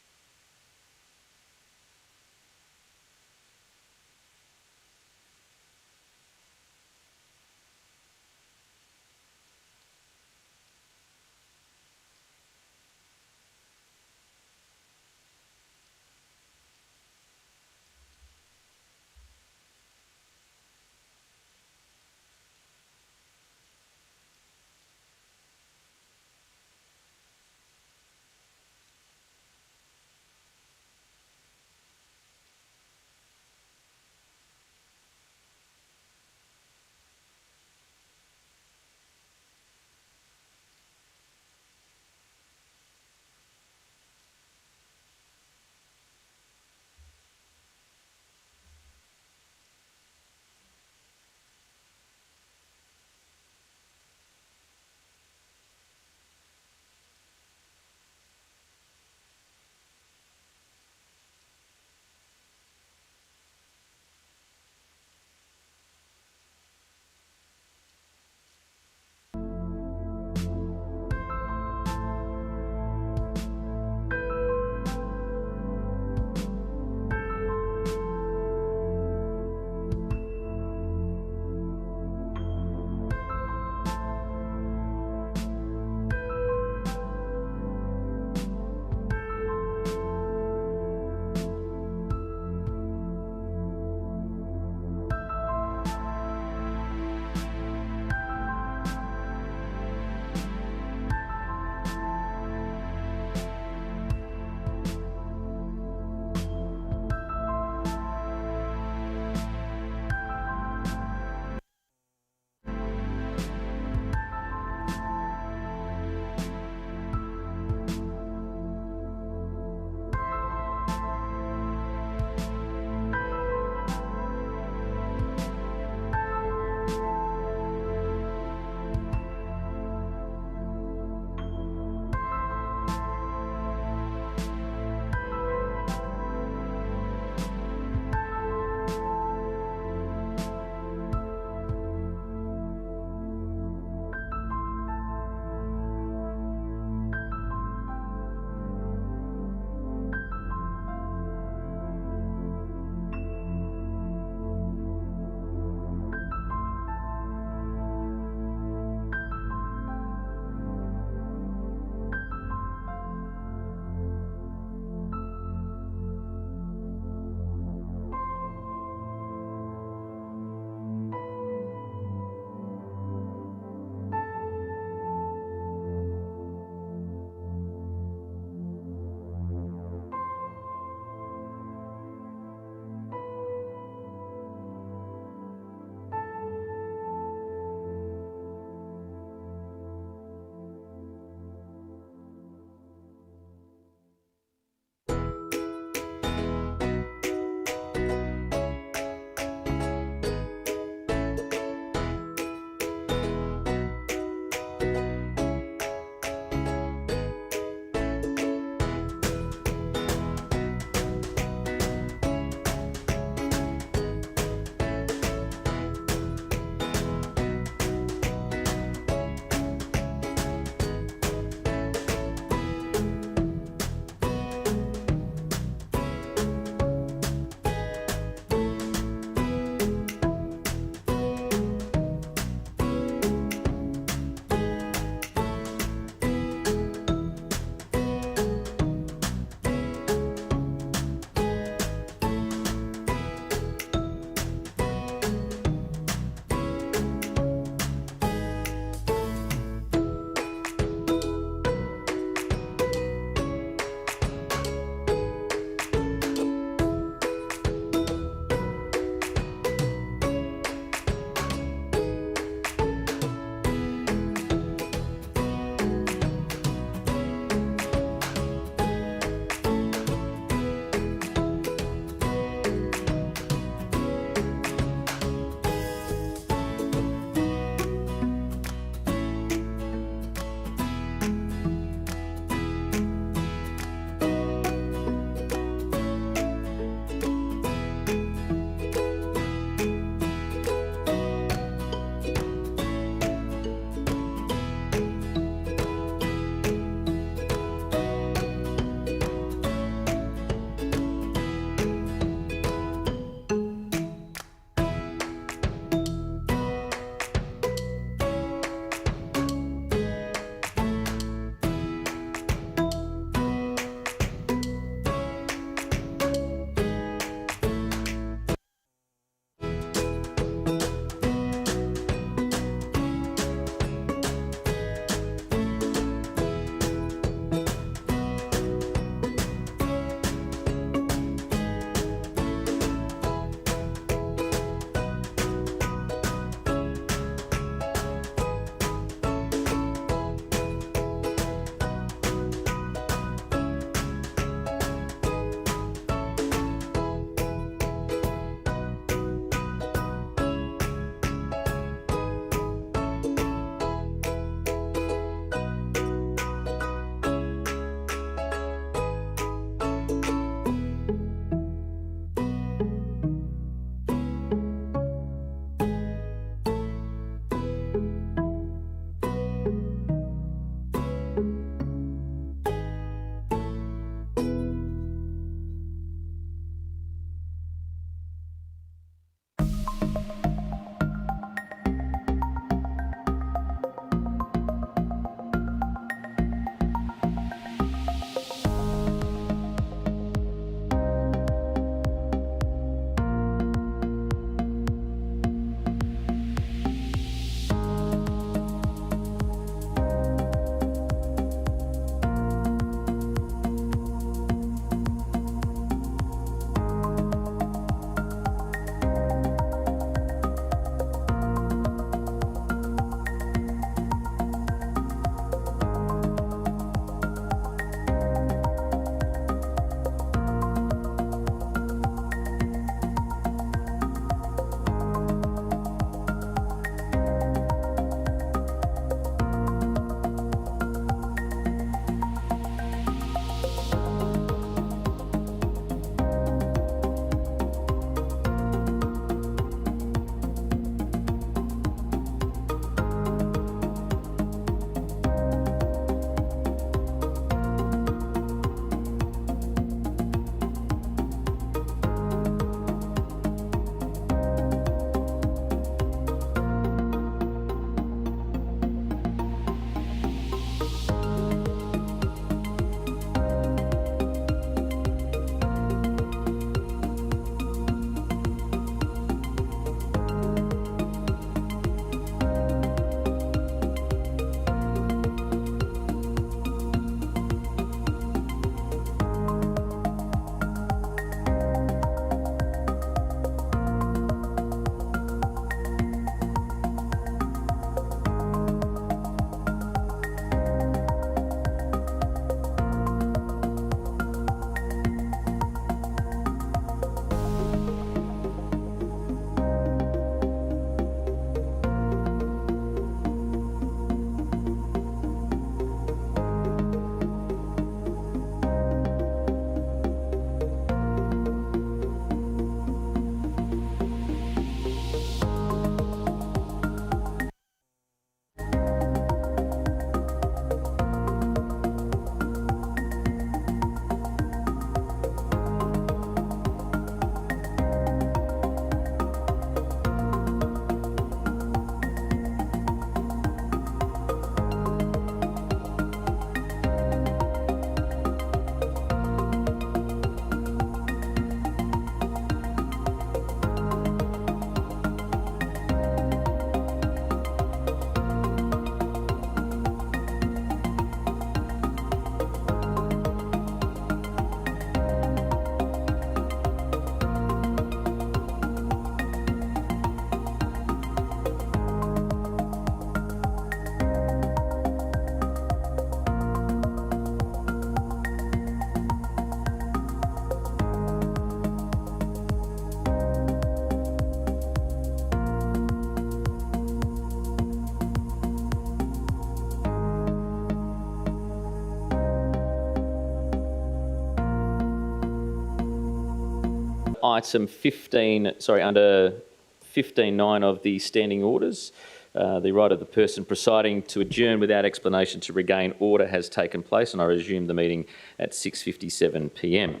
item 15.9 of the standing orders, the right of the person presiding to adjourn without explanation to regain order has taken place, and I resume the meeting at 6:57 p.m.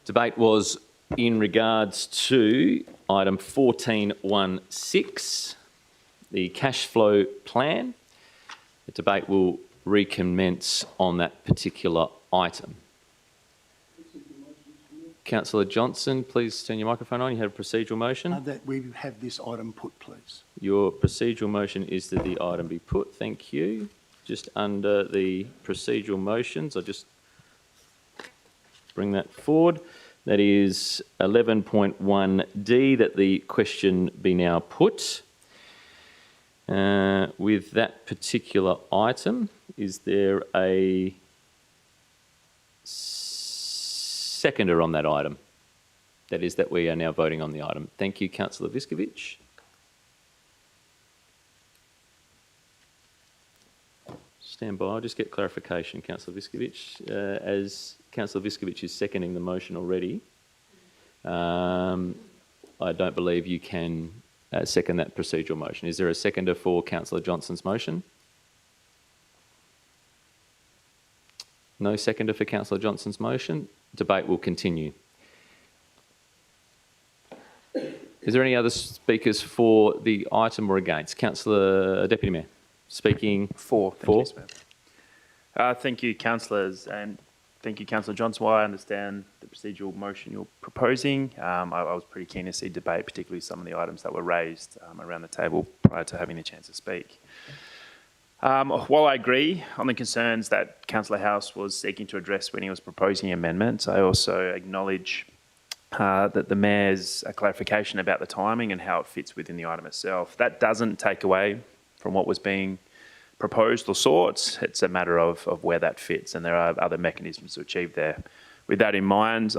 Debate was in regards to item 14.16, the cash flow plan. The debate will recommence on that particular item. Councillor Johnson, please turn your microphone on. You had a procedural motion. That we have this item put, please. Your procedural motion is that the item be put. Thank you. Just under the procedural motions, I'll just bring that forward. That is 11.1D, that the question be now put. With that particular item, is there a seconder on that item? That is that we are now voting on the item. Thank you, Councillor Viskovich. Stand by, I'll just get clarification, Councillor Viskovich. As Councillor Viskovich is seconding the motion already, I don't believe you can second that procedural motion. Is there a seconder for Councillor Johnson's motion? No seconder for Councillor Johnson's motion. Debate will continue. Is there any other speakers for the item or against? Councillor Deputy Mayor, speaking For. for. Thank you, councillors, and thank you, Councillor Johnson. While I understand the procedural motion you're proposing, I was pretty keen to see debate, particularly some of the items that were raised around the table prior to having the chance to speak. While I agree on the concerns that Councillor House was seeking to address when he was proposing amendments, I also acknowledge that the Mayor's clarification about the timing and how it fits within the item itself. That doesn't take away from what was being proposed or sought. It's a matter of where that fits, and there are other mechanisms to achieve there. With that in mind,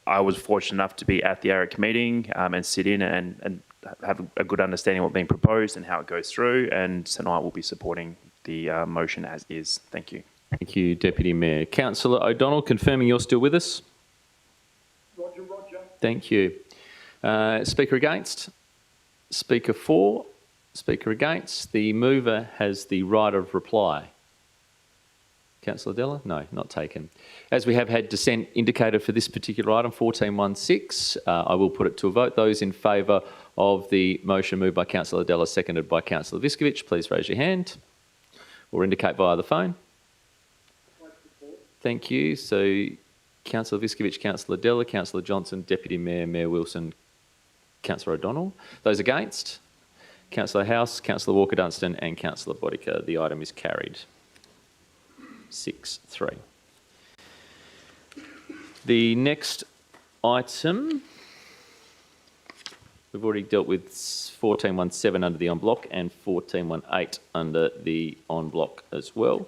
I was fortunate enough to be at the ARIC meeting and sit in and have a good understanding of what's being proposed and how it goes through, and tonight we'll be supporting the motion as is. Thank you. Thank you, Deputy Mayor. Councillor O'Donnell, confirming you're still with us? Roger, Roger. Thank you. Speaker against? Speaker for? Speaker against? The mover has the right of reply. Councillor Della? No, not taken. As we have had dissent indicated for this particular item, 14.16, I will put it to a vote. Those in favour of the motion moved by Councillor Della, seconded by Councillor Viskovich, please raise your hand or indicate via the phone. Thank you. So Councillor Viskovich, Councillor Della, Councillor Johnson, Deputy Mayor, Mayor Wilson, Councillor O'Donnell. Those against? Councillor House, Councillor Walker-Dunstan and Councillor Bodica. The item is carried. 6-3. The next item, we've already dealt with 14.17 under the en bloc and 14.18 under the en bloc as well,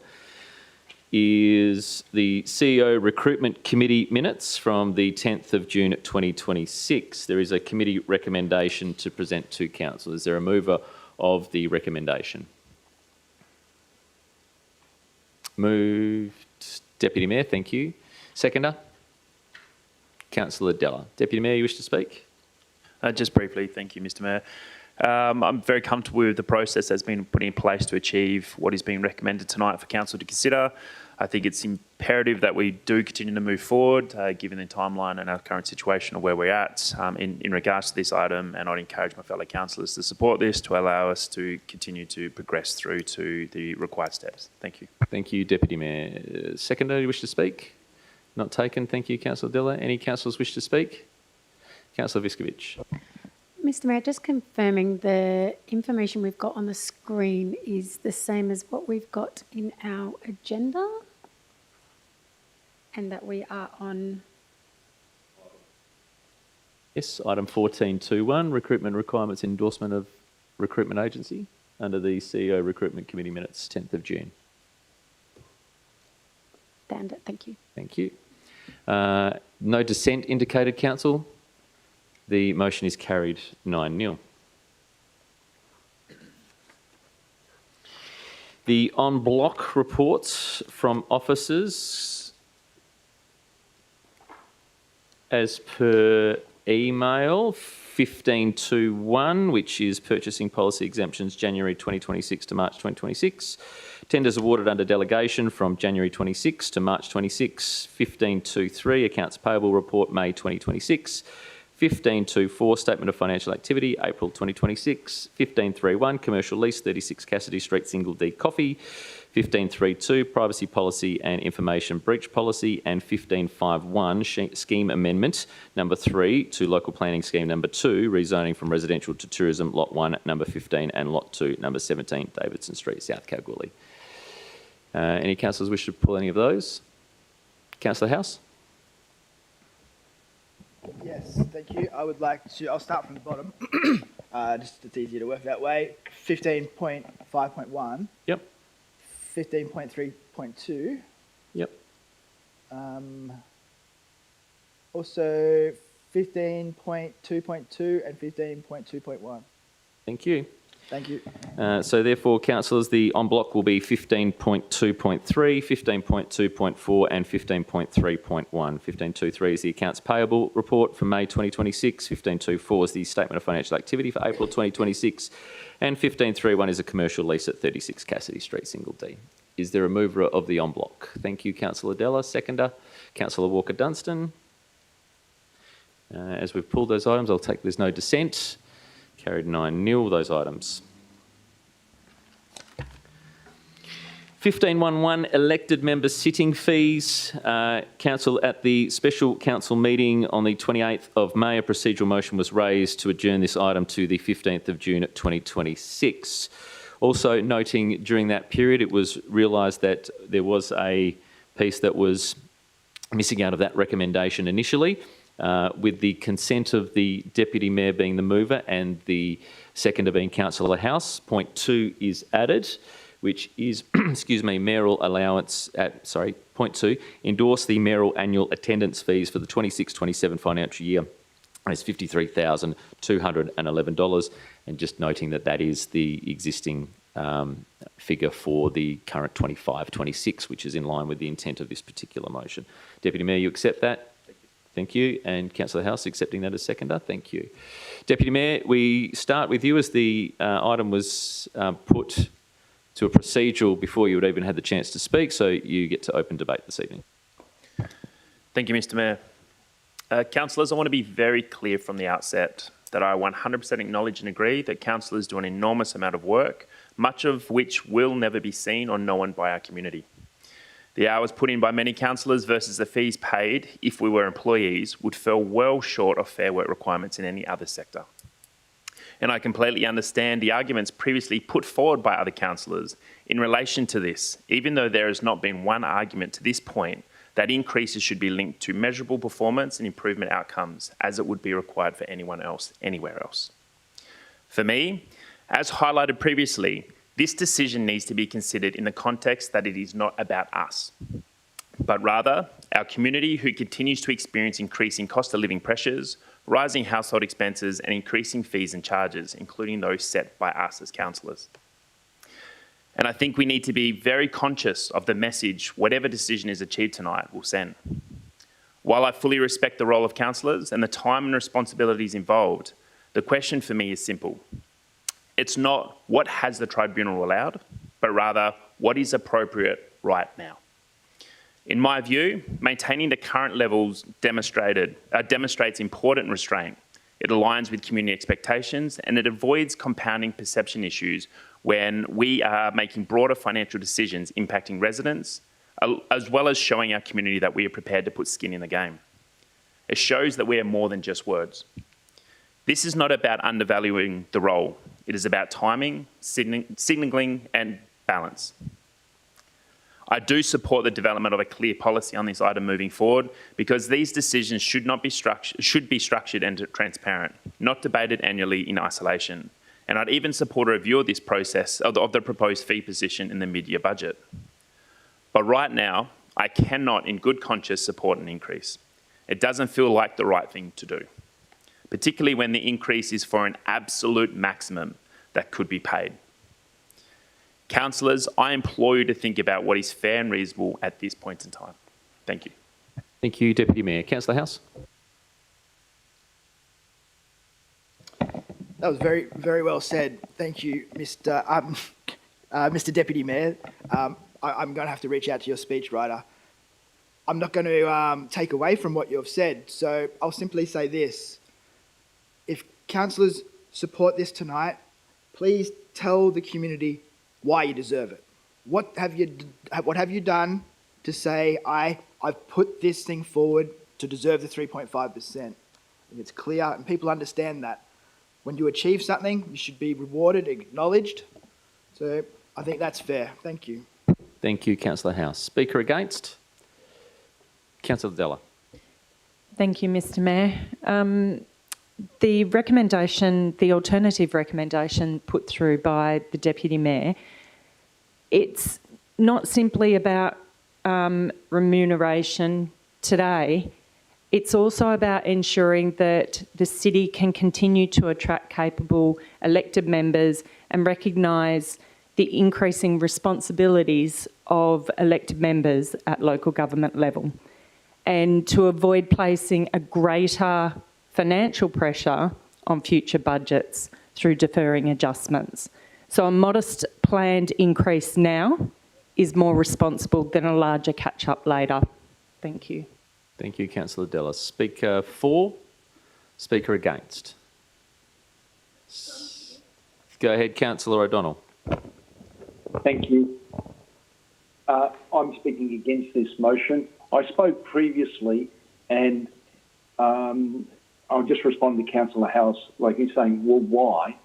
is the CEO Recruitment Committee minutes from the 10th of June 2026. There is a committee recommendation to present to council. Is there a mover of the recommendation? Moved. Deputy Mayor, thank you. Seconder? Councillor Della. Deputy Mayor, you wish to speak? Just briefly, thank you, Mr. Mayor. I'm very comfortable with the process that's been put in place to achieve what is being recommended tonight for council to consider. I think it's imperative that we do continue to move forward, given the timeline and our current situation of where we're at in regards to this item, and I'd encourage my fellow councillors to support this to allow us to continue to progress through to the required steps. Thank you. Thank you, Deputy Mayor. Seconder, you wish to speak? Not taken. Thank you, Councillor Della. Any councillors wish to speak? Councillor Viskovich. Mr. Mayor, just confirming the information we've got on the screen is the same as what we've got in our agenda, and that we are on. Yes, item 14.21, recruitment requirements endorsement of recruitment agency under the CEO Recruitment Committee minutes, 10th of June. Stand it. Thank you. Thank you. No dissent indicated, council. The motion is carried 9-0. The en bloc reports from officers. as per email, 1521, which is purchasing policy exemptions January 2026 to March 2026. Tenders awarded under delegation from January 26 to March 26. 1523, accounts payable report May 2026. 1524, statement of financial activity April 2026. 1531, commercial lease 36 Cassidy Street, single D coffee. 1532, privacy policy and information breach policy, and 1551, scheme amendment number 3 to local planning scheme number 2, rezoning from residential to tourism, lot 1, number 15, and lot 2, number 17, Davidson Street, South Kalgoorlie. Any councillors wish to pull any of those? Councillor House? Yes, thank you. I would like to, I'll start from the bottom, just it's easier to work that way. 15.5.1. Yep. 15.3.2. Yep. Also 15.2.2 and 15.2.1. Thank you. Thank you. So therefore, councillors, the en bloc will be 15.2.3, 15.2.4 and 15.3.1. 15.23 is the accounts payable report for May 2026. 15.24 is the statement of financial activity for April 2026. And 15.31 is a commercial lease at 36 Cassidy Street, single D. Is there a mover of the en bloc? Thank you, Councillor Della. Seconder, Councillor Walker-Dunstan. As we've pulled those items, I'll take there's no dissent. Carried 9-0, those items. 15.11, elected member sitting fees. Council, at the special council meeting on the 28th of May, a procedural motion was raised to adjourn this item to the 15th of June 2026. Also noting during that period, it was realised that there was a piece that was missing out of that recommendation initially. With the consent of the Deputy Mayor being the mover and the seconder being Councillor House, point 2 is added, which is, excuse me, mayoral allowance at, point 2, endorse the mayoral annual attendance fees for the 26-27 financial year as $53,211, and just noting that that is the existing figure for the current 25-26, which is in line with the intent of this particular motion. Deputy Mayor, you accept that? Thank you. And Councillor House accepting that as seconder. Thank you. Deputy Mayor, we start with you as the item was put to a procedural before you would even had the chance to speak, so you get to open debate this evening. Thank you, Mr Mayor. Councillors, I want to be very clear from the outset that I 100% acknowledge and agree that councillors do an enormous amount of work, much of which will never be seen or known by our community. The hours put in by many councillors versus the fees paid if we were employees would fall well short of fair work requirements in any other sector. And I completely understand the arguments previously put forward by other councillors in relation to this, even though there has not been one argument to this point that increases should be linked to measurable performance and improvement outcomes as it would be required for anyone else, anywhere else. For me, as highlighted previously, this decision needs to be considered in the context that it is not about us, but rather our community who continues to experience increasing cost of living pressures, rising household expenses and increasing fees and charges, including those set by us as councillors. And I think we need to be very conscious of the message whatever decision is achieved tonight will send. While I fully respect the role of councillors and the time and responsibilities involved, the question for me is simple. It's not what has the tribunal allowed, but rather what is appropriate right now. In my view, maintaining the current levels demonstrates important restraint. It aligns with community expectations and it avoids compounding perception issues when we are making broader financial decisions impacting residents, as well as showing our community that we are prepared to put skin in the game. It shows that we are more than just words. This is not about undervaluing the role. It is about timing, signalling and balance. I do support the development of a clear policy on this item moving forward because these decisions should be structured and transparent, not debated annually in isolation. And I'd even support a review of this process of the proposed fee position in the mid-year budget. But right now, I cannot in good conscience support an increase. It doesn't feel like the right thing to do, particularly when the increase is for an absolute maximum that could be paid. Councillors, I implore you to think about what is fair and reasonable at this point in time. Thank you. Thank you, Deputy Mayor. Councillor House? That was very, very well said. Thank you, Mr. Deputy Mayor. I'm going to have to reach out to your speechwriter. I'm not going to take away from what you've said, so I'll simply say this. If councillors support this tonight, please tell the community why you deserve it. What have you done to say, I've put this thing forward to deserve the 3.5%? It's clear and people understand that. When you achieve something, you should be rewarded, acknowledged. So I think that's fair. Thank you. Thank you, Councillor House. Speaker against? Councillor Della. Thank you, Mr. Mayor. The recommendation, the alternative recommendation put through by the Deputy Mayor, it's not simply about remuneration today. It's also about ensuring that the city can continue to attract capable elected members and recognise the increasing responsibilities of elected members at local government level, and to avoid placing a greater financial pressure on future budgets through deferring adjustments. So a modest planned increase now is more responsible than a larger catch-up later. Thank you. Thank you, Councillor Della. Speaker for? Speaker against? Go ahead, Councillor O'Donnell. Thank you. I'm speaking against this motion. I spoke previously and I'll just respond to Councillor House, like he's saying, well, why?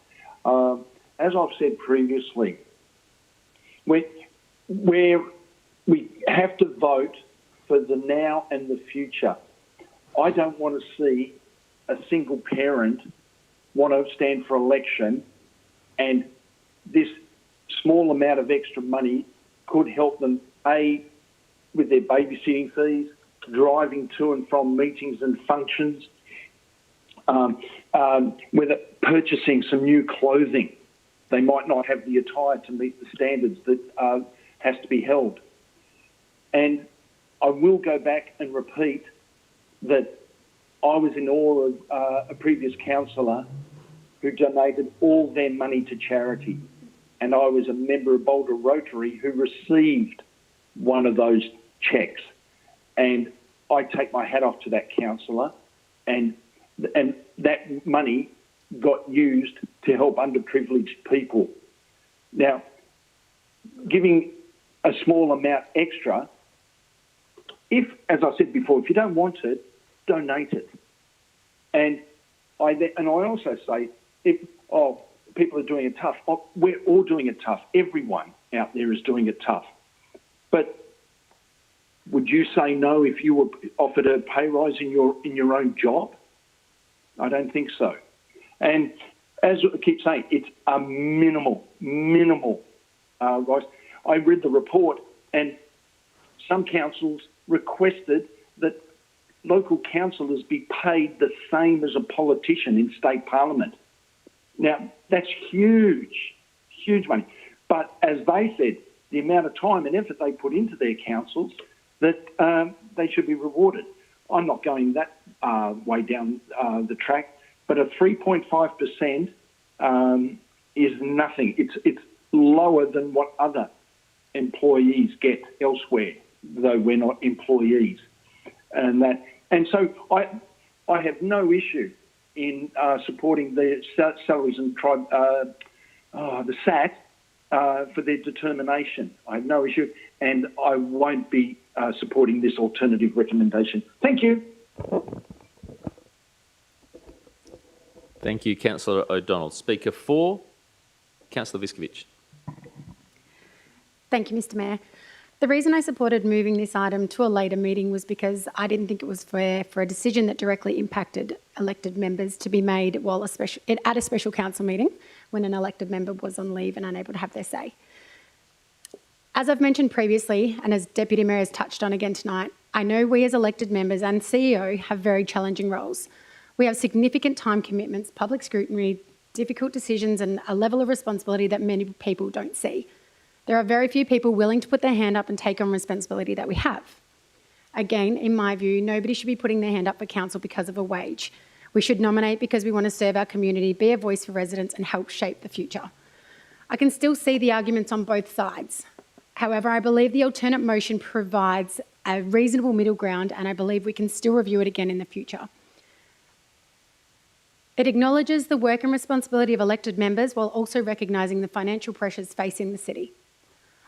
As I've said previously, we have to vote for the now and the future. I don't want to see a single parent want to stand for election, and this small amount of extra money could help them, A, with their babysitting fees, driving to and from meetings and functions, whether purchasing some new clothing. They might not have the attire to meet the standards that has to be held. And I will go back and repeat that I was in awe of a previous councillor who donated all their money to charity. And I was a member of Boulder Rotary who received one of those cheques. And I take my hat off to that councillor, and that money got used to help underprivileged people. Now, giving a small amount extra, if, as I said before, if you don't want it, donate it. And I also say, if people are doing it tough, we're all doing it tough. Everyone out there is doing it tough. But would you say no if you were offered a pay rise in your own job? I don't think so. And as I keep saying, it's a minimal rise. I read the report, and some councils requested that local councillors be paid the same as a politician in state parliament. Now, that's huge money. But as they said, the amount of time and effort they put into their councils, that they should be rewarded. I'm not going that way down the track, but a 3.5% is nothing. It's lower than what other employees get elsewhere, though we're not employees. And so I have no issue in supporting the salaries and the SAT for their determination. I have no issue, and I won't be supporting this alternative recommendation. Thank you. Thank you, Councillor O'Donnell. Speaker for? Councillor Viskovich. Thank you, Mr. Mayor. The reason I supported moving this item to a later meeting was because I didn't think it was fair for a decision that directly impacted elected members to be made at a special council meeting when an elected member was on leave and unable to have their say. As I've mentioned previously, and as Deputy Mayor has touched on again tonight, I know we as elected members and CEO have very challenging roles. We have significant time commitments, public scrutiny, difficult decisions, and a level of responsibility that many people don't see. There are very few people willing to put their hand up and take on responsibility that we have. Again, in my view, nobody should be putting their hand up for council because of a wage. We should nominate because we want to serve our community, be a voice for residents and help shape the future. I can still see the arguments on both sides. However, I believe the alternate motion provides a reasonable middle ground, and I believe we can still review it again in the future. It acknowledges the work and responsibility of elected members while also recognising the financial pressures facing the city.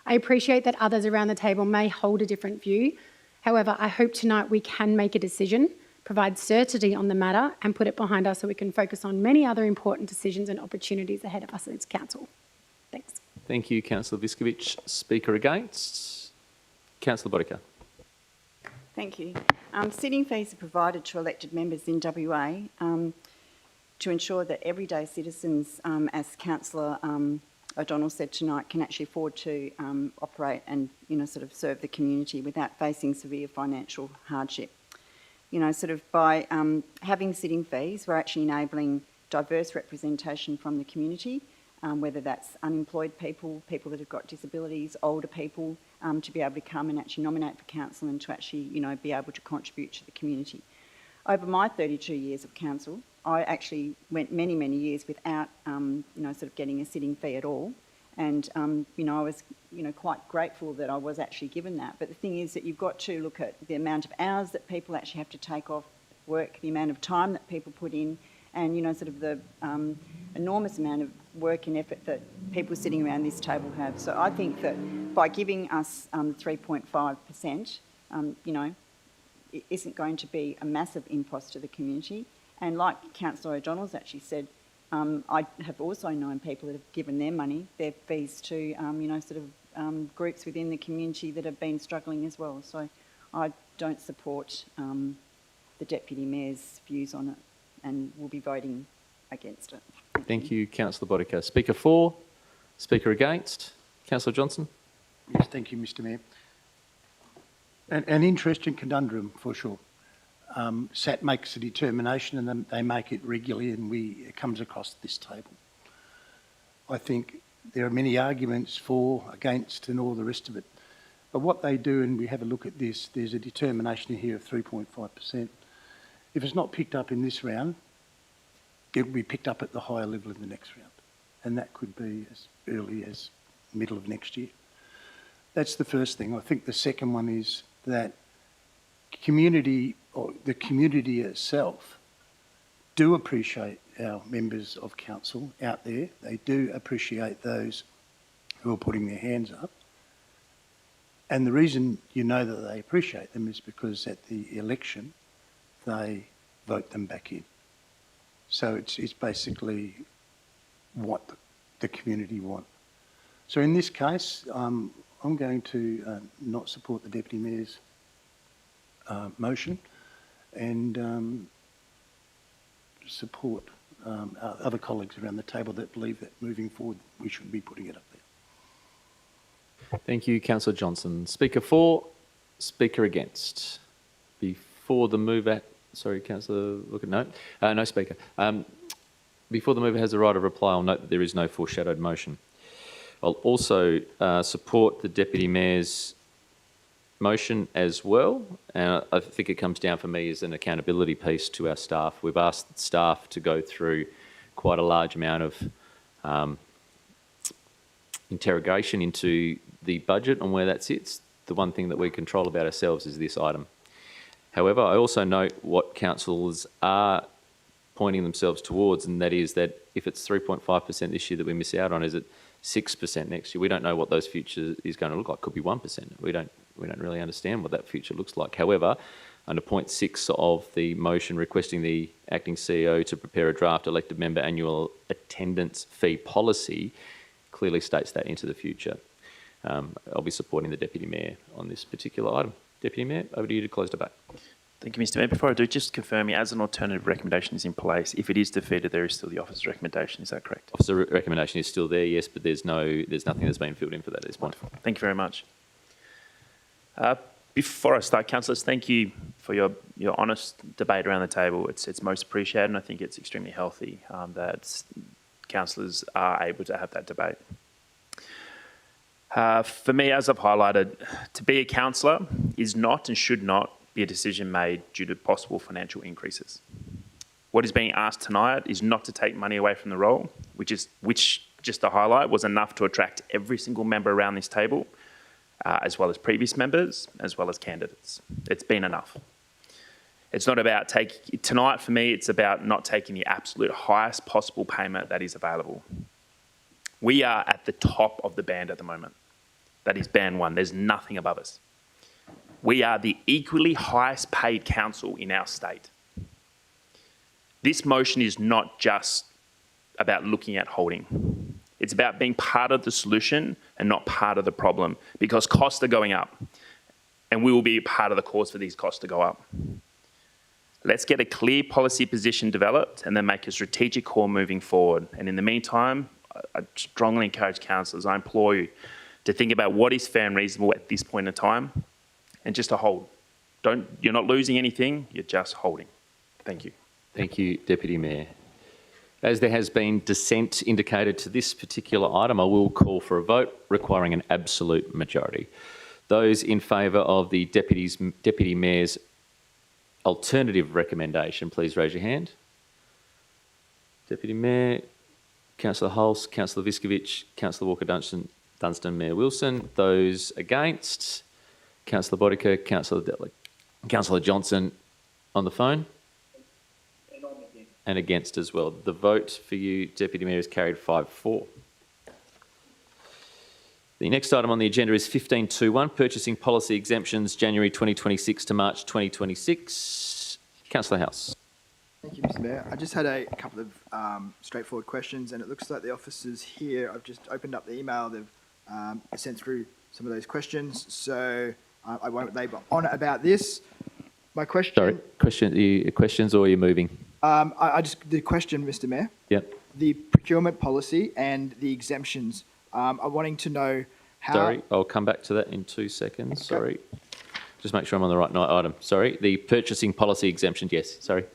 I appreciate that others around the table may hold a different view. However, I hope tonight we can make a decision, provide certainty on the matter and put it behind us so we can focus on many other important decisions and opportunities ahead of us as council. Thanks. Thank you, Councillor Viskovich. Speaker against? Councillor Bodica. Thank you. Sitting fees are provided to elected members in WA to ensure that everyday citizens, as Councillor O'Donnell said tonight, can actually afford to operate and, sort of serve the community without facing severe financial hardship. Sort of by having sitting fees, we're actually enabling diverse representation from the community, whether that's unemployed people, people that have got disabilities, older people, to be able to come and actually nominate for council and to actually, be able to contribute to the community. Over my 32 years of council, I actually went many, many years without, sort of getting a sitting fee at all. And, I was, quite grateful that I was actually given that. But the thing is that you've got to look at the amount of hours that people actually have to take off work, the amount of time that people put in, and, sort of the enormous amount of work and effort that people sitting around this table have. So I think that by giving us 3.5%, it isn't going to be a massive impost to the community. And like Councillor O'Donnell's actually said, I have also known people that have given their money, their fees to, groups within the community that have been struggling as well. So I don't support the Deputy Mayor's views on it and will be voting against it. Thank you, Councillor Bodica. Speaker for? Speaker against? Councillor Johnson? Yes, thank you, Mr Mayor. An interesting conundrum for sure. SAT makes a determination and then they make it regularly and it comes across this table. I think there are many arguments for, against and all the rest of it. But what they do, and we have a look at this, there's a determination here of 3.5%. If it's not picked up in this round, it will be picked up at the higher level in the next round. And that could be as early as middle of next year. That's the first thing. I think the second one is that community, or the community itself, do appreciate our members of council out there. They do appreciate those who are putting their hands up. And the reason you know that they appreciate them is because at the election, they vote them back in. So it's basically what the community want. So in this case, I'm going to not support the Deputy Mayor's motion and support other colleagues around the table that believe that moving forward we should be putting it up there. Thank you, Councillor Johnson. Speaker for? Speaker against? Before the mover... Sorry, Councillor, look at no. No speaker. Before the mover has the right of reply, I'll note that there is no foreshadowed motion. I'll also support the Deputy Mayor's motion as well. And I think it comes down for me as an accountability piece to our staff. We've asked staff to go through quite a large amount of interrogation into the budget and where that sits. The one thing that we control about ourselves is this item. However, I also note what councillors are pointing themselves towards, and that is that if it's 3.5% this year that we miss out on, is it 6% next year? We don't know what those future is going to look like. Could be 1%. We don't really understand what that future looks like. However, under point 6 of the motion requesting the acting CEO to prepare a draft elected member annual attendance fee policy clearly states that into the future. I'll be supporting the Deputy Mayor on this particular item. Deputy Mayor, over to you to close debate. Thank you, Mr Mayor. Before I do, just confirming, as an alternative recommendation is in place, if it is defeated, there is still the officer's recommendation. Is that correct? Officer recommendation is still there, yes, but there's nothing that's been filled in for that at this point. Wonderful. Thank you very much. Before I start, councillors, thank you for your honest debate around the table. It's most appreciated, and I think it's extremely healthy that councillors are able to have that debate. For me, as I've highlighted, to be a councillor is not and should not be a decision made due to possible financial increases. What is being asked tonight is not to take money away from the role, which just to highlight was enough to attract every single member around this table, as well as previous members, as well as candidates. It's been enough. It's not about tonight for me, it's about not taking the absolute highest possible payment that is available. We are at the top of the band at the moment. That is band 1. There's nothing above us. We are the equally highest paid council in our state. This motion is not just about looking at holding. It's about being part of the solution and not part of the problem, because costs are going up and we will be part of the cause for these costs to go up. Let's get a clear policy position developed and then make a strategic call moving forward. And in the meantime, I strongly encourage councillors, I implore you to think about what is fair and reasonable at this point in time and just to hold. You're not losing anything, you're just holding. Thank you. Thank you, Deputy Mayor. As there has been dissent indicated to this particular item, I will call for a vote requiring an absolute majority. Those in favour of the Deputy Mayor's alternative recommendation, please raise your hand. Deputy Mayor, Councillor Hulse, Councillor Viskovich, Councillor Walker-Dunstan, Mayor Wilson. Those against, Councillor Bodica, Councillor Johnson on the phone. And against as well. The vote for you, Deputy Mayor, is carried 5-4. The next item on the agenda is 15.2.1, Purchasing Policy Exemptions, January 2026 to March 2026. Councillor House. Thank you, Mr. Mayor. I just had a couple of straightforward questions, and it looks like the officers here, I've just opened up the email, they've sent through some of those questions, so I won't labour on about this. My question... Sorry, questions or are you moving? The question, Mr. Mayor. Yep. The procurement policy and the exemptions. I'm wanting to know how... Sorry, I'll come back to that in 2 seconds. Okay. Sorry. Just make sure I'm on the right item. Sorry. The purchasing policy exemption, yes. Sorry.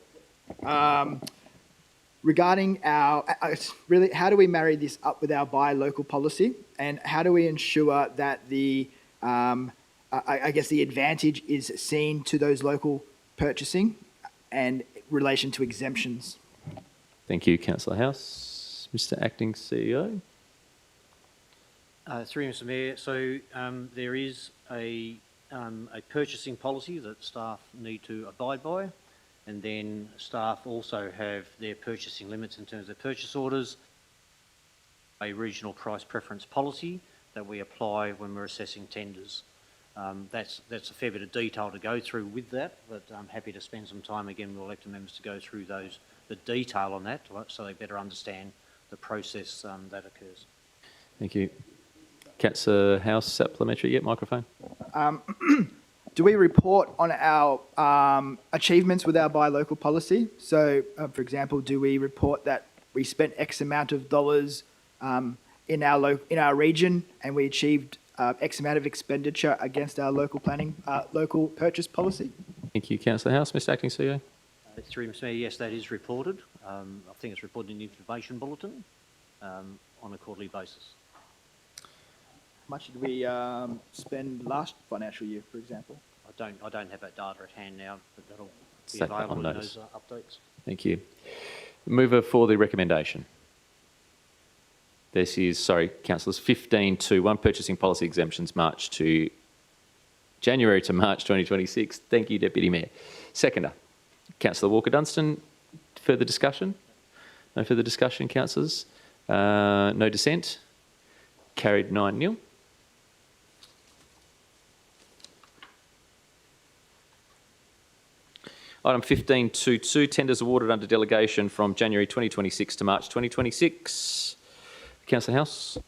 Regarding really, how do we marry this up with our buy local policy? And how do we ensure that the, I guess the advantage is seen to those local purchasing and relation to exemptions? Thank you, Councillor House. Mr. Acting CEO. Through Mr. Mayor, so there is a purchasing policy that staff need to abide by, and then staff also have their purchasing limits in terms of their purchase orders, a regional price preference policy that we apply when we're assessing tenders. That's a fair bit of detail to go through with that, but I'm happy to spend some time again with elected members to go through the detail on that so they better understand the process that occurs. Thank you. Councillor House, supplementary. Yep, microphone. Do we report on our achievements with our buy local policy? So, for example, do we report that we spent X amount of dollars in our region and we achieved X amount of expenditure against our local planning, local purchase policy? Thank you, Councillor House. Mr. Acting CEO. Through Mr. Mayor, yes, that is reported. I think it's reported in the information bulletin on a quarterly basis. How much did we spend last financial year, for example? I don't have that data at hand now, but that'll be Take that on available in notice. those updates. Thank you. Mover for the recommendation. This is, sorry, councillors, 15.2.1, Purchasing Policy Exemptions, January to March 2026. Thank you, Deputy Mayor. Seconder, Councillor Walker-Dunstan. Further discussion? No further discussion, councillors. No dissent. Carried 9-0. Item 15.2.2, tenders awarded under delegation from January 2026 to March 2026. Councillor House.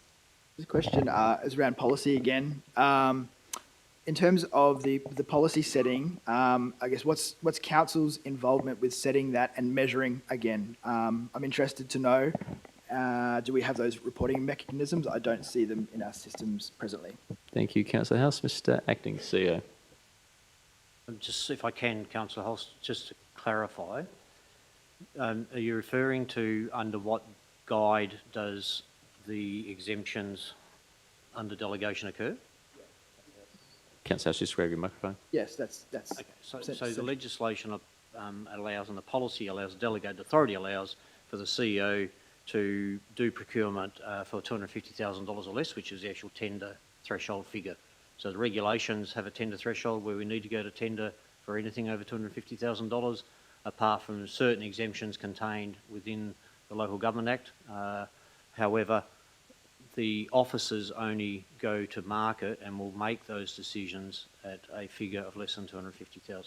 This question is around policy again. In terms of the policy setting, I guess what's council's involvement with setting that and measuring again? I'm interested to know, do we have those reporting mechanisms? I don't see them in our systems presently. Thank you, Councillor House. Mr. Acting CEO. Just if I can, Councillor Holst, just to clarify, are you referring to under what guide does the exemptions under delegation occur? Councillor House, just grab your microphone. Yes, that's Okay. So the legislation allows, and the policy allows, delegated authority allows for the CEO to do procurement for $250,000 or less, which is the actual tender threshold figure. So the regulations have a tender threshold where we need to go to tender for anything over $250,000, apart from certain exemptions contained within the Local Government Act. However, the officers only go to market and will make those decisions at a figure of less than $250,000.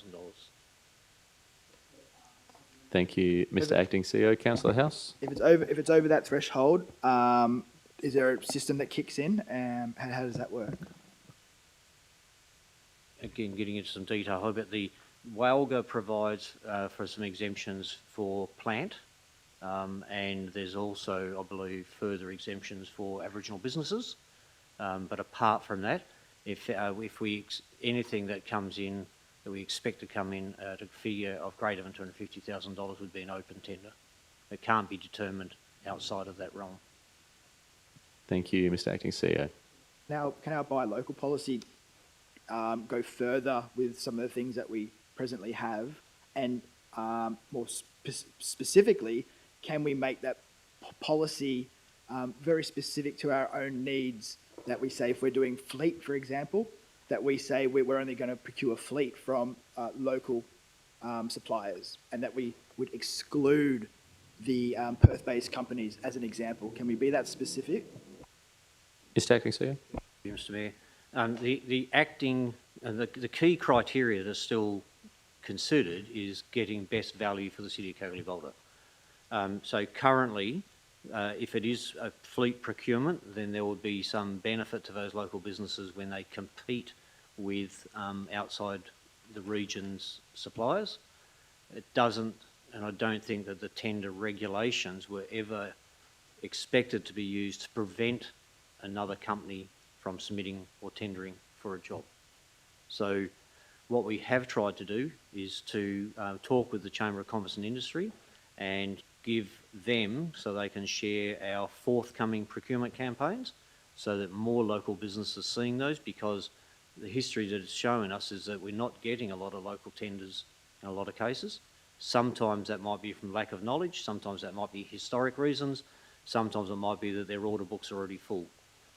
Thank you, Mr. Acting CEO. Councillor House. If it's over that threshold, is there a system that kicks in? How does that work? Again, getting into some detail about the WALGA provides for some exemptions for plant, and there's also, I believe, further exemptions for Aboriginal businesses. But apart from that, if anything that comes in that we expect to come in at a figure of greater than $250,000 would be an open tender. It can't be determined outside of that realm. Thank you, Mr. Acting CEO. Now, can our buy local policy go further with some of the things that we presently have, and more specifically, can we make that policy very specific to our own needs? That we say, if we're doing fleet, for example, that we say we're only going to procure fleet from local suppliers, and that we would exclude the Perth-based companies as an example. Can we be that specific? Mr. Acting CEO. Mr. Mayor, the key criteria that are still considered is getting best value for the City of Kalgoorlie-Boulder. So currently, if it is a fleet procurement, then there would be some benefit to those local businesses when they compete with outside the region's suppliers. It doesn't, and I don't think that the tender regulations were ever expected to be used to prevent another company from submitting or tendering for a job. So what we have tried to do is to talk with the Chamber of Commerce and Industry and give them so they can share our forthcoming procurement campaigns so that more local businesses are seeing those, because the history that it's shown us is that we're not getting a lot of local tenders in a lot of cases. Sometimes that might be from lack of knowledge, sometimes that might be historic reasons, sometimes it might be that their order books are already full.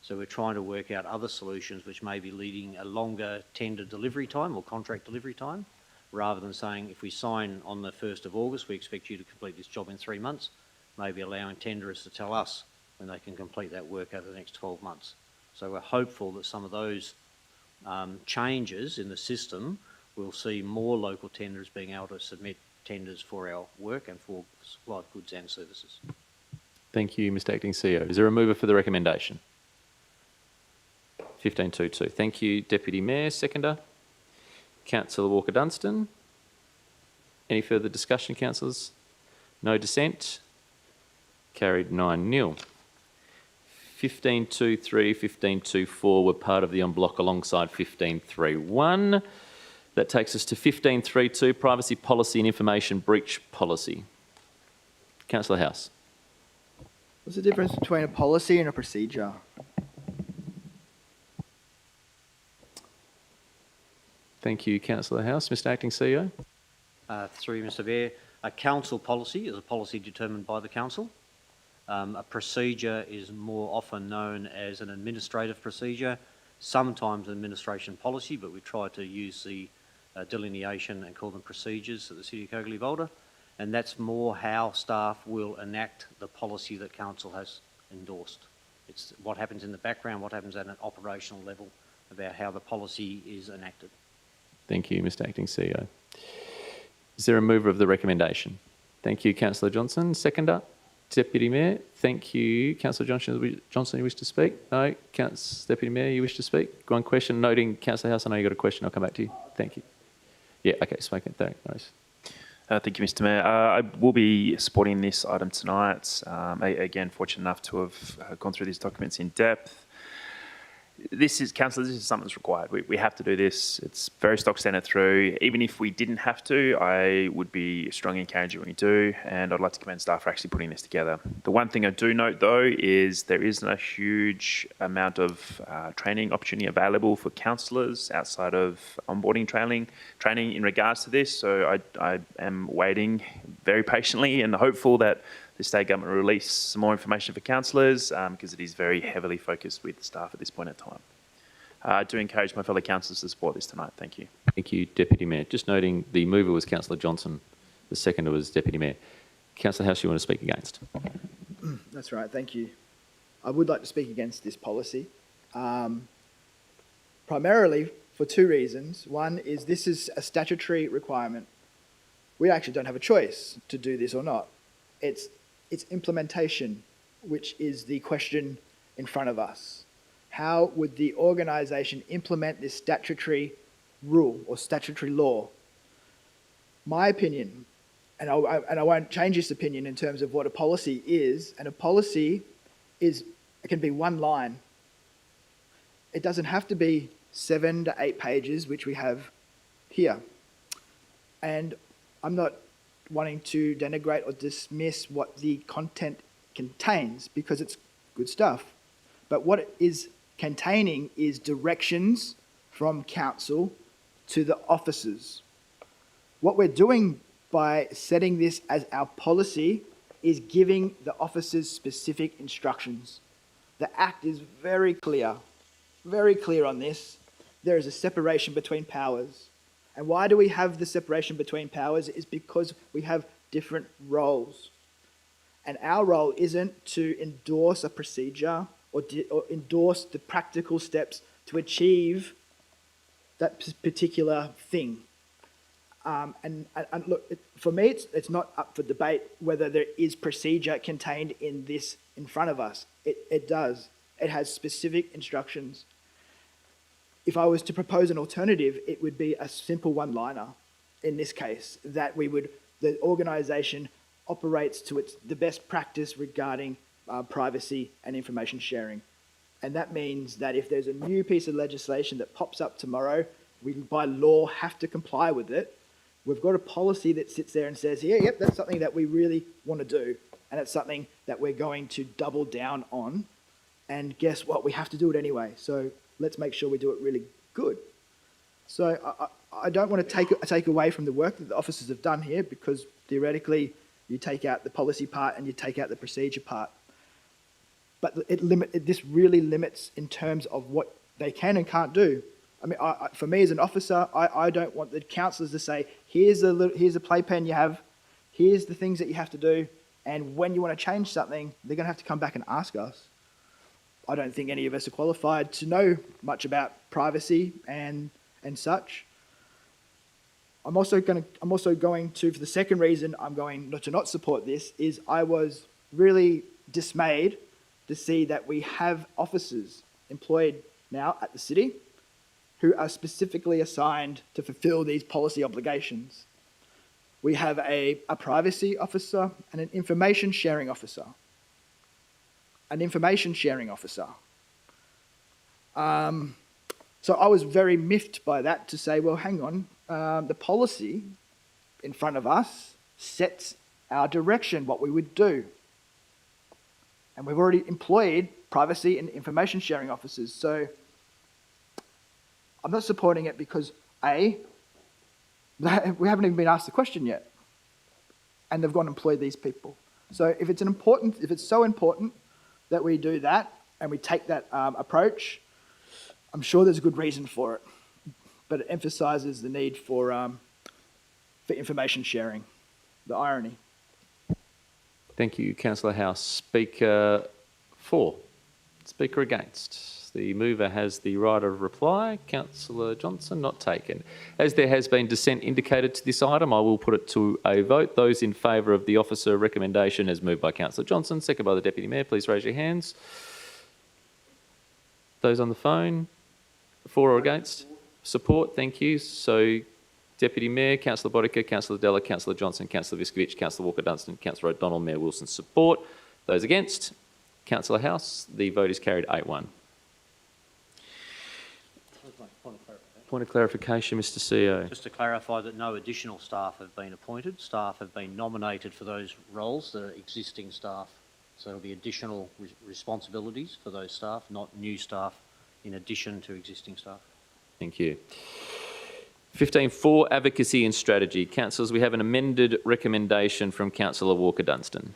So we're trying to work out other solutions which may be leading a longer tender delivery time or contract delivery time, rather than saying if we sign on the 1st of August, we expect you to complete this job in 3 months, maybe allowing tenderers to tell us when they can complete that work over the next 12 months. So we're hopeful that some of those changes in the system will see more local tenderers being able to submit tenders for our work and for supply of goods and services. Thank you, Mr. Acting CEO. Is there a mover for the recommendation? 1522. Thank you, Deputy Mayor. Seconder. Councillor Walker-Dunstan. Any further discussion, councillors? No dissent. Carried 9-0. 1523, 1524 were part of the en bloc alongside 1531. That takes us to 1532, Privacy Policy and Information Breach Policy. Councillor House. What's the difference between a policy and a procedure? Thank you, Councillor House. Mr. Acting CEO. Through Mr. Mayor, a council policy is a policy determined by the council. A procedure is more often known as an administrative procedure, sometimes an administration policy, but we try to use the delineation and call them procedures at the City of Kalgoorlie-Boulder, and that's more how staff will enact the policy that council has endorsed. It's what happens in the background, what happens at an operational level about how the policy is enacted. Thank you, Mr. Acting CEO. Is there a mover of the recommendation? Thank you, Councillor Johnson. Seconder. Deputy Mayor. Thank you. Councillor Johnson, you wish to speak? No. Deputy Mayor, you wish to speak? One question, noting Councillor House, I know you got a question. I'll come back to you. Thank you. Yeah, okay, spoken. Thanks. Thank you, Mr. Mayor. I will be supporting this item tonight. Again, fortunate enough to have gone through these documents in depth. Councillor, this is something that's required. We have to do this. It's very stock standard through. Even if we didn't have to, I would be strongly encouraging when we do, and I'd like to commend staff for actually putting this together. The one thing I do note, though, is there isn't a huge amount of training opportunity available for councillors outside of onboarding training in regards to this. So I am waiting very patiently and hopeful that the state government will release some more information for councillors because it is very heavily focused with staff at this point in time. I do encourage my fellow councillors to support this tonight. Thank you. Thank you, Deputy Mayor. Just noting the mover was Councillor Johnson, the seconder was Deputy Mayor. Councillor House, you want to speak against? That's right, thank you. I would like to speak against this policy, primarily for two reasons. One is this is a statutory requirement. We actually don't have a choice to do this or not. It's implementation, which is the question in front of us. How would the organisation implement this statutory rule or statutory law? My opinion, and I won't change this opinion in terms of what a policy is, and a policy it can be one line. It doesn't have to be 7 to 8 pages, which we have here. And I'm not wanting to denigrate or dismiss what the content contains because it's good stuff. But what it is containing is directions from council to the officers. What we're doing by setting this as our policy is giving the officers specific instructions. The Act is very clear on this. There is a separation between powers. And why do we have the separation between powers? Is because we have different roles. And our role isn't to endorse a procedure or endorse the practical steps to achieve that particular thing. And look, for me, it's not up for debate whether there is procedure contained in this in front of us. It does. It has specific instructions. If I was to propose an alternative, it would be a simple one-liner in this case, that the organisation operates to the best practice regarding privacy and information sharing. And that means that if there's a new piece of legislation that pops up tomorrow, we by law have to comply with it. We've got a policy that sits there and says, yeah, yep, that's something that we really want to do. And it's something that we're going to double down on. And guess what? We have to do it anyway. So let's make sure we do it really good. So I don't want to take away from the work that the officers have done here, because theoretically you take out the policy part and you take out the procedure part. But this really limits in terms of what they can and can't do. I mean, for me as an officer, I don't want the councillors to say, here's a playpen you have, here's the things that you have to do, and when you want to change something, they're going to have to come back and ask us. I don't think any of us are qualified to know much about privacy and such. I'm also going to, for the second reason I'm going to not support this, is I was really dismayed to see that we have officers employed now at the city who are specifically assigned to fulfil these policy obligations. We have a privacy officer and an information sharing officer. So I was very miffed by that, to say, well, hang on, the policy in front of us sets our direction, what we would do. And we've already employed privacy and information sharing officers. So I'm not supporting it because, A, we haven't even been asked the question yet. And they've gone and employed these people. So if it's so important that we do that and we take that approach, I'm sure there's a good reason for it. But it emphasises the need for information sharing, the irony. Thank you, Councillor House. Speaker for. Speaker against. The mover has the right of reply. Councillor Johnson, not taken. As there has been dissent indicated to this item, I will put it to a vote. Those in favour of the officer recommendation as moved by Councillor Johnson, second by the Deputy Mayor, please raise your hands. Those on the phone, for or against? Support, thank you. So, Deputy Mayor, Councillor Bodica, Councillor Della, Councillor Johnson, Councillor Viskovich, Councillor Walker-Dunstan, Councillor O'Donnell, Mayor Wilson, support. Those against? Councillor House, the vote is carried 8-1. Point of clarification, Mr CEO. Just to clarify that no additional staff have been appointed. Staff have been nominated for those roles, the existing staff. So there'll be additional responsibilities for those staff, not new staff in addition to existing staff. Thank you. 15.4, advocacy and strategy. Councillors, we have an amended recommendation from Councillor Walker-Dunstan.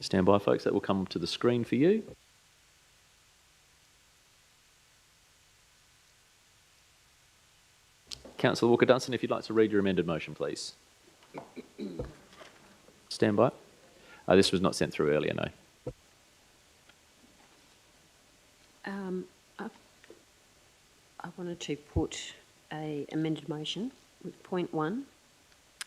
Stand by, folks. That will come to the screen for you. Councillor Walker-Dunstan, if you'd like to read your amended motion, please. Stand by. This was not sent through earlier, no. I wanted to put a amended motion with point 1,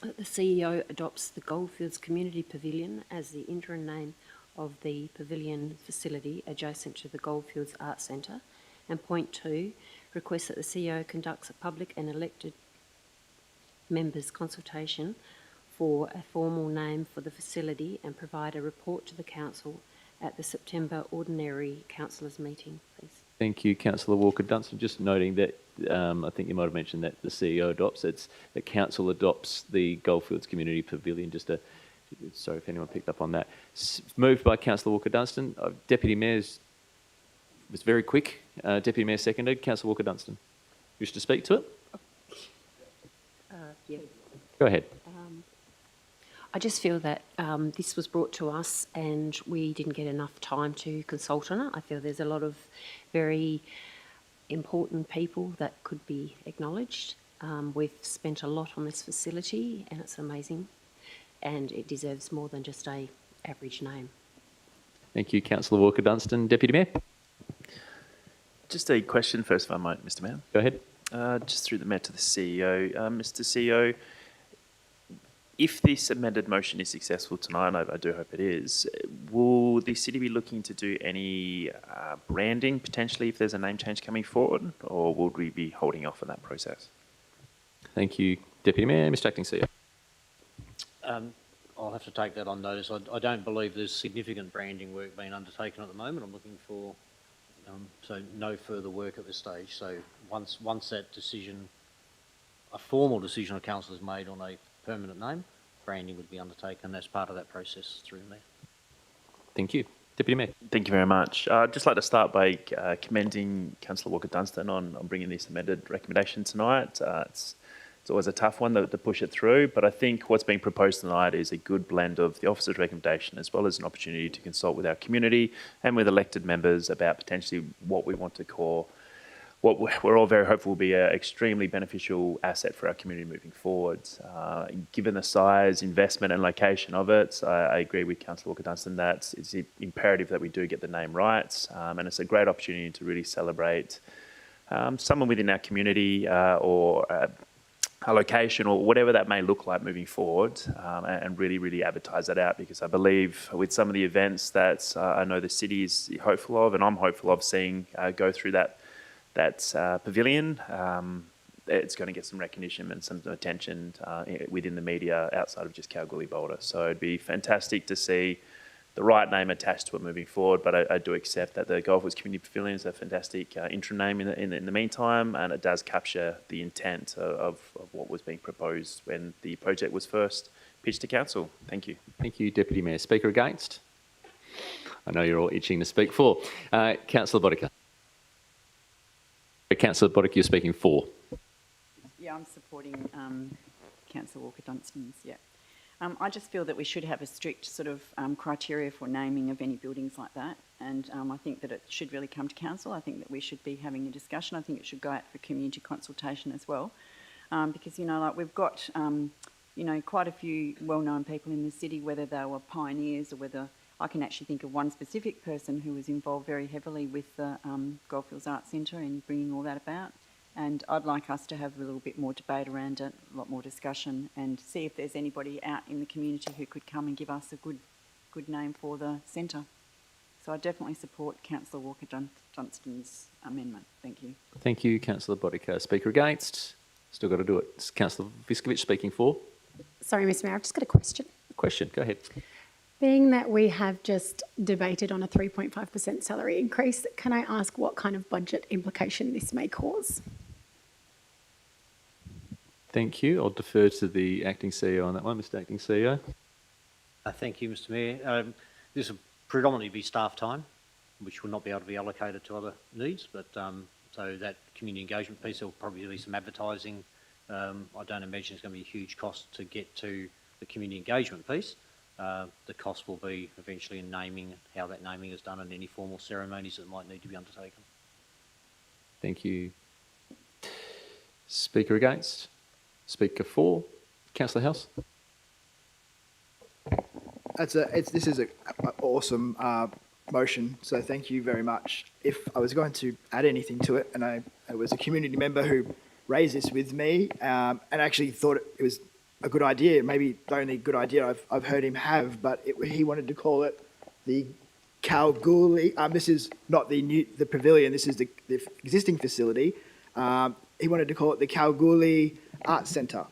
that the CEO adopts the Goldfields Community Pavilion as the interim name of the pavilion facility adjacent to the Goldfields Arts Centre. And point 2, requests that the CEO conducts a public and elected members' consultation for a formal name for the facility and provide a report to the council at the September ordinary councillors meeting, please. Thank you, Councillor Walker-Dunstan. Just noting that I think you might have mentioned that the CEO adopts. It's the council adopts the Goldfields Community Pavilion. Sorry if anyone picked up on that. Moved by Councillor Walker-Dunstan. Deputy Mayor's was very quick. Deputy Mayor seconded. Councillor Walker-Dunstan. Wish to speak to it? Yeah. Go ahead. I just feel that this was brought to us and we didn't get enough time to consult on it. I feel there's a lot of very important people that could be acknowledged. We've spent a lot on this facility and it's amazing and it deserves more than just a average name. Thank you, Councillor Walker-Dunstan. Deputy Mayor? Just a question first, if I might, Mr. Mayor. Go ahead. Just through the Mayor to the CEO. Mr. CEO, if this amended motion is successful tonight, I do hope it is, will the city be looking to do any branding potentially if there's a name change coming forward, or would we be holding off on that process? Thank you, Deputy Mayor. Mr. Acting CEO. I'll have to take that on notice. I don't believe there's significant branding work being undertaken at the moment. I'm looking for, so no further work at this stage. So once that decision, a formal decision of council is made on a permanent name, branding would be undertaken as part of that process through there. Thank you. Deputy Mayor. Thank you very much. I'd just like to start by commending Councillor Walker-Dunstan on bringing this amended recommendation tonight. It's always a tough one to push it through, but I think what's being proposed tonight is a good blend of the officer's recommendation as well as an opportunity to consult with our community and with elected members about potentially what we want to call what we're all very hopeful will be an extremely beneficial asset for our community moving forward. Given the size, investment and location of it, I agree with Councillor Walker-Dunstan that it's imperative that we do get the name right, and it's a great opportunity to really celebrate someone within our community or a location or whatever that may look like moving forward, and really advertise that out, because I believe with some of the events that I know the city is hopeful of and I'm hopeful of seeing go through that pavilion, it's going to get some recognition and some attention within the media outside of just Kalgoorlie-Boulder. So it'd be fantastic to see the right name attached to it moving forward, but I do accept that the Goldfields Community Pavilion is a fantastic interim name in the meantime, and it does capture the intent of what was being proposed when the project was first pitched to council. Thank you. Thank you, Deputy Mayor. Speaker against? I know you're all itching to speak for. Councillor Bodica. Councillor Bodica, you're speaking for. Yeah, I'm supporting Councillor Walker-Dunstan's, yeah. I just feel that we should have a strict sort of criteria for naming of any buildings like that, and I think that it should really come to council. I think that we should be having a discussion. I think it should go out for community consultation as well, because, you know, like we've got, you know, quite a few well-known people in the city, whether they were pioneers or whether I can actually think of one specific person who was involved very heavily with the Goldfields Arts Centre in bringing all that about. And I'd like us to have a little bit more debate around it, a lot more discussion, and see if there's anybody out in the community who could come and give us a good name for the centre. So I definitely support Councillor Walker-Dunstan's amendment. Thank you. Thank you, Councillor Bodica. Speaker against? Still got to do it. It's Councillor Viskovich speaking for. Sorry, Mr Mayor, I've just got a question. Question, go ahead. Being that we have just debated on a 3.5% salary increase, can I ask what kind of budget implication this may cause? Thank you. I'll defer to the Acting CEO on that one. Mr Acting CEO. Thank you, Mr Mayor. This will predominantly be staff time, which will not be able to be allocated to other needs, but so that community engagement piece, there will probably be some advertising. I don't imagine it's going to be a huge cost to get to the community engagement piece. The cost will be eventually in naming, how that naming is done, and any formal ceremonies that might need to be undertaken. Thank you. Speaker against? Speaker for? Councillor House? This is an awesome motion, so thank you very much. If I was going to add anything to it, and it was a community member who raised this with me and actually thought it was a good idea, maybe the only good idea I've heard him have, but he wanted to call it the Kalgoorlie. This is not the pavilion. This is the existing facility. He wanted to call it the Kalgoorlie Arts Centre,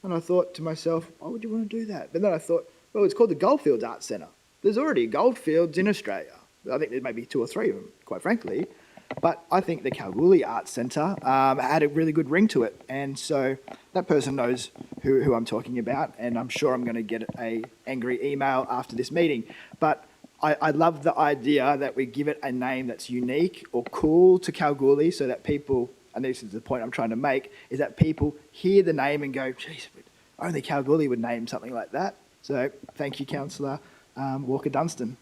and I thought to myself, why would you want to do that? But then I thought, well, it's called the Goldfields Arts Centre. There's already goldfields in Australia. I think there's maybe 2 or 3 of them, quite frankly. But I think the Kalgoorlie Arts Centre had a really good ring to it. And so that person knows who I'm talking about, and I'm sure I'm going to get an angry email after this meeting. But I love the idea that we give it a name that's unique or cool to Kalgoorlie, so that people, and this is the point I'm trying to make, is that people hear the name and go, geez, only Kalgoorlie would name something like that. So thank you, Councillor Walker-Dunstan.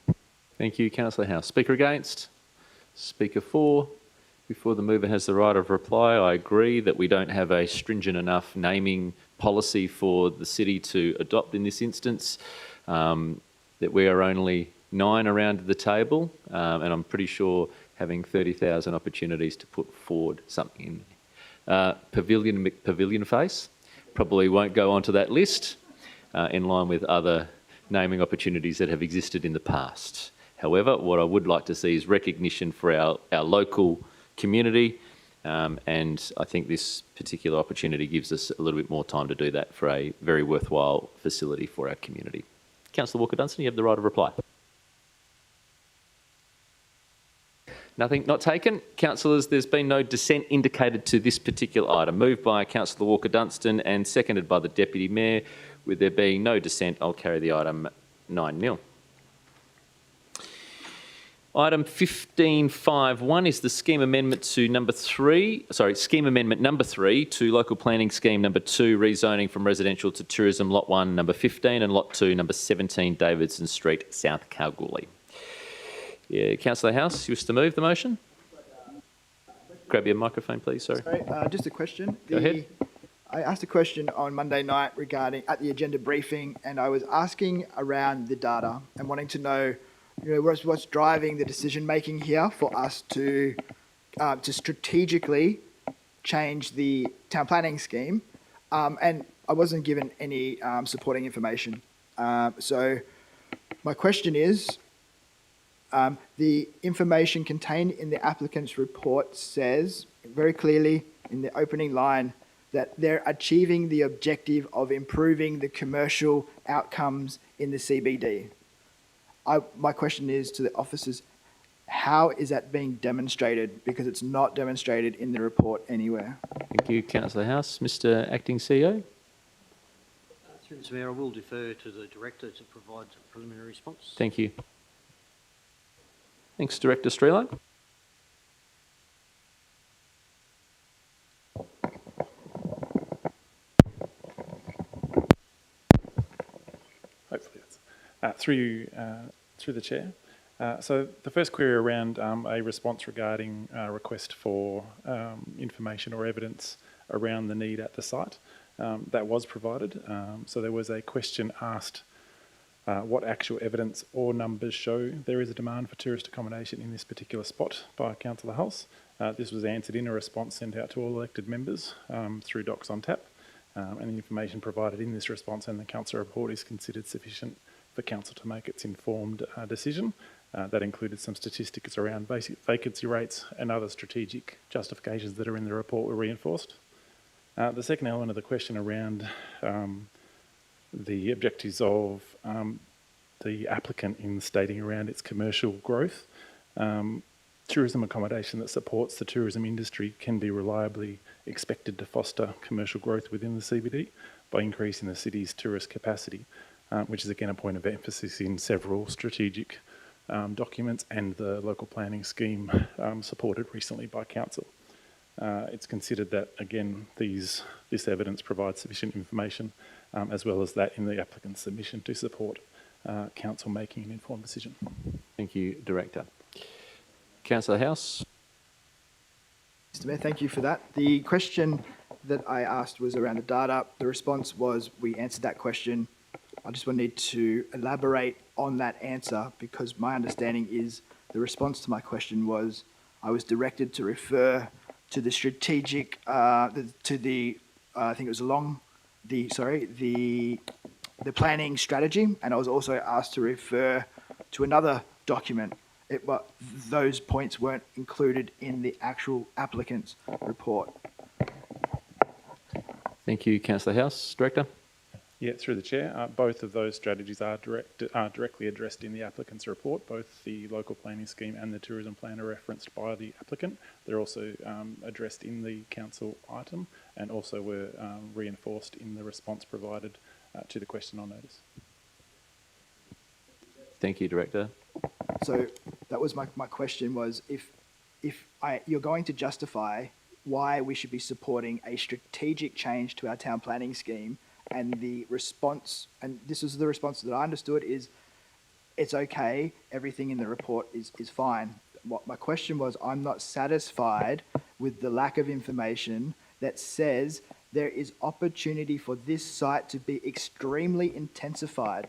Thank you, Councillor House. Speaker against? Speaker for? Before the mover has the right of reply, I agree that we don't have a stringent enough naming policy for the city to adopt in this instance, that we are only 9 around the table, and I'm pretty sure having 30,000 opportunities to put forward something in pavilion face probably won't go onto that list, in line with other naming opportunities that have existed in the past. However, what I would like to see is recognition for our local community, and I think this particular opportunity gives us a little bit more time to do that for a very worthwhile facility for our community. Councillor Walker-Dunstan, you have the right of reply. Nothing, not taken. Councillors, there's been no dissent indicated to this particular item. Moved by Councillor Walker-Dunstan and seconded by the Deputy Mayor. With there being no dissent, I'll carry the item 9-0. Item 15.5.1 is the scheme amendment to scheme amendment number 3 to local planning scheme number 2, rezoning from residential to tourism, lot 1, number 15, and lot 2, number 17, Davidson Street, South Kalgoorlie. Yeah, Councillor House, you wish to move the motion? Grab your microphone, please. Sorry. Just a question. Go ahead. I asked a question on Monday night regarding at the agenda briefing, and I was asking around the data and wanting to know, what's driving the decision making here for us to strategically change the town planning scheme, and I wasn't given any supporting information. So my question is, the information contained in the applicant's report says very clearly in the opening line that they're achieving the objective of improving the commercial outcomes in the CBD. My question is to the officers, how is that being demonstrated? Because it's not demonstrated in the report anywhere. Thank you, Councillor House. Mr Acting CEO? Through Mr Mayor, I will defer to the Director to provide a preliminary response. Thank you. Thanks, Director Strelo. Hopefully that's through the chair. So the first query around a response regarding a request for information or evidence around the need at the site, that was provided. So there was a question asked, what actual evidence or numbers show there is a demand for tourist accommodation in this particular spot by Councillor Hulse. This was answered in a response sent out to all elected members through Docs on Tap, and the information provided in this response and the council report is considered sufficient for council to make its informed decision. That included some statistics around basic vacancy rates and other strategic justifications that are in the report were reinforced. The second element of the question around the objectives of the applicant in stating around its commercial growth. Tourism accommodation that supports the tourism industry can be reliably expected to foster commercial growth within the CBD by increasing the city's tourist capacity, which is again a point of emphasis in several strategic documents and the local planning scheme supported recently by council. It's considered that, again, this evidence provides sufficient information, as well as that in the applicant's submission to support council making an informed decision. Thank you, Director. Councillor House. Mr. Mayor, thank you for that. The question that I asked was around the data. The response was we answered that question. I just need to elaborate on that answer because my understanding is the response to my question was I was directed to refer to the strategic, I think it was the planning strategy, and I was also asked to refer to another document. But those points weren't included in the actual applicant's report. Thank you, Councillor House. Director. Yeah, through the chair, both of those strategies are directly addressed in the applicant's report. Both the local planning scheme and the tourism plan are referenced by the applicant. They're also addressed in the council item and also were reinforced in the response provided to the question on notice. Thank you, Director. So that was my question was if you're going to justify why we should be supporting a strategic change to our town planning scheme, and the response, and this is the response that I understood, is it's okay, everything in the report is fine. What my question was, I'm not satisfied with the lack of information that says there is opportunity for this site to be extremely intensified,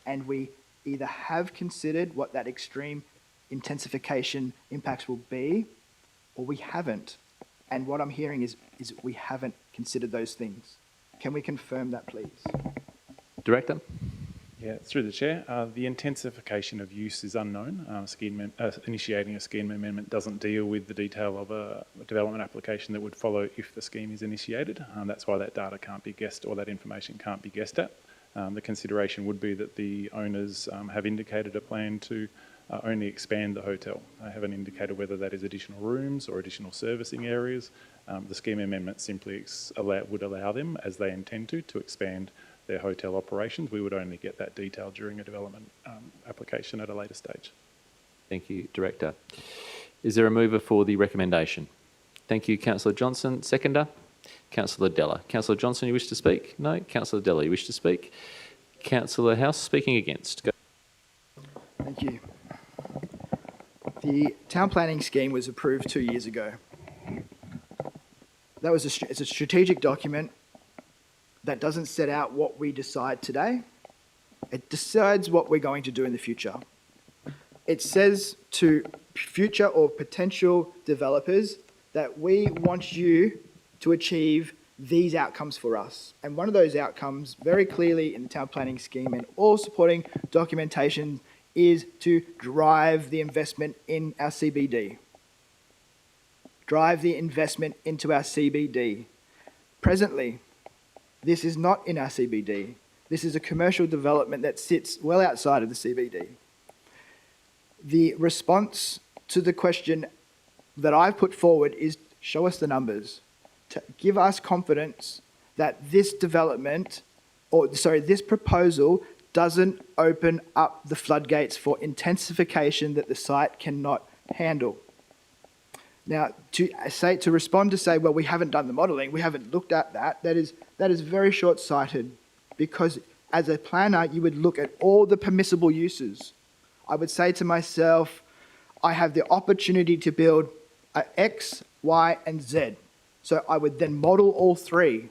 and we either have considered what that extreme intensification impacts will be, or we haven't. And what I'm hearing is we haven't considered those things. Can we confirm that, please? Director. Yeah, through the chair, the intensification of use is unknown. Initiating a scheme amendment doesn't deal with the detail of a development application that would follow if the scheme is initiated. That's why that data can't be guessed, or that information can't be guessed at. The consideration would be that the owners have indicated a plan to only expand the hotel. They haven't indicated whether that is additional rooms or additional servicing areas. The scheme amendment simply would allow them, as they intend to expand their hotel operations. We would only get that detail during a development application at a later stage. Thank you, Director. Is there a mover for the recommendation? Thank you, Councillor Johnson. Seconder? Councillor Della. Councillor Johnson, you wish to speak? No. Councillor Della, you wish to speak? Councillor House, speaking against. Go. Thank you. The town planning scheme was approved 2 years ago. It's a strategic document that doesn't set out what we decide today. It decides what we're going to do in the future. It says to future or potential developers that we want you to achieve these outcomes for us. And one of those outcomes, very clearly in the town planning scheme and all supporting documentation, is to drive the investment in our CBD. Drive the investment into our CBD. Presently, this is not in our CBD. This is a commercial development that sits well outside of the CBD. The response to the question that I've put forward is show us the numbers, to give us confidence that this this proposal doesn't open up the floodgates for intensification that the site cannot handle. Now, to respond to say, well, we haven't done the modelling, we haven't looked at that is very short-sighted, because as a planner, you would look at all the permissible uses. I would say to myself, I have the opportunity to build X, Y, and Z. So I would then model all three,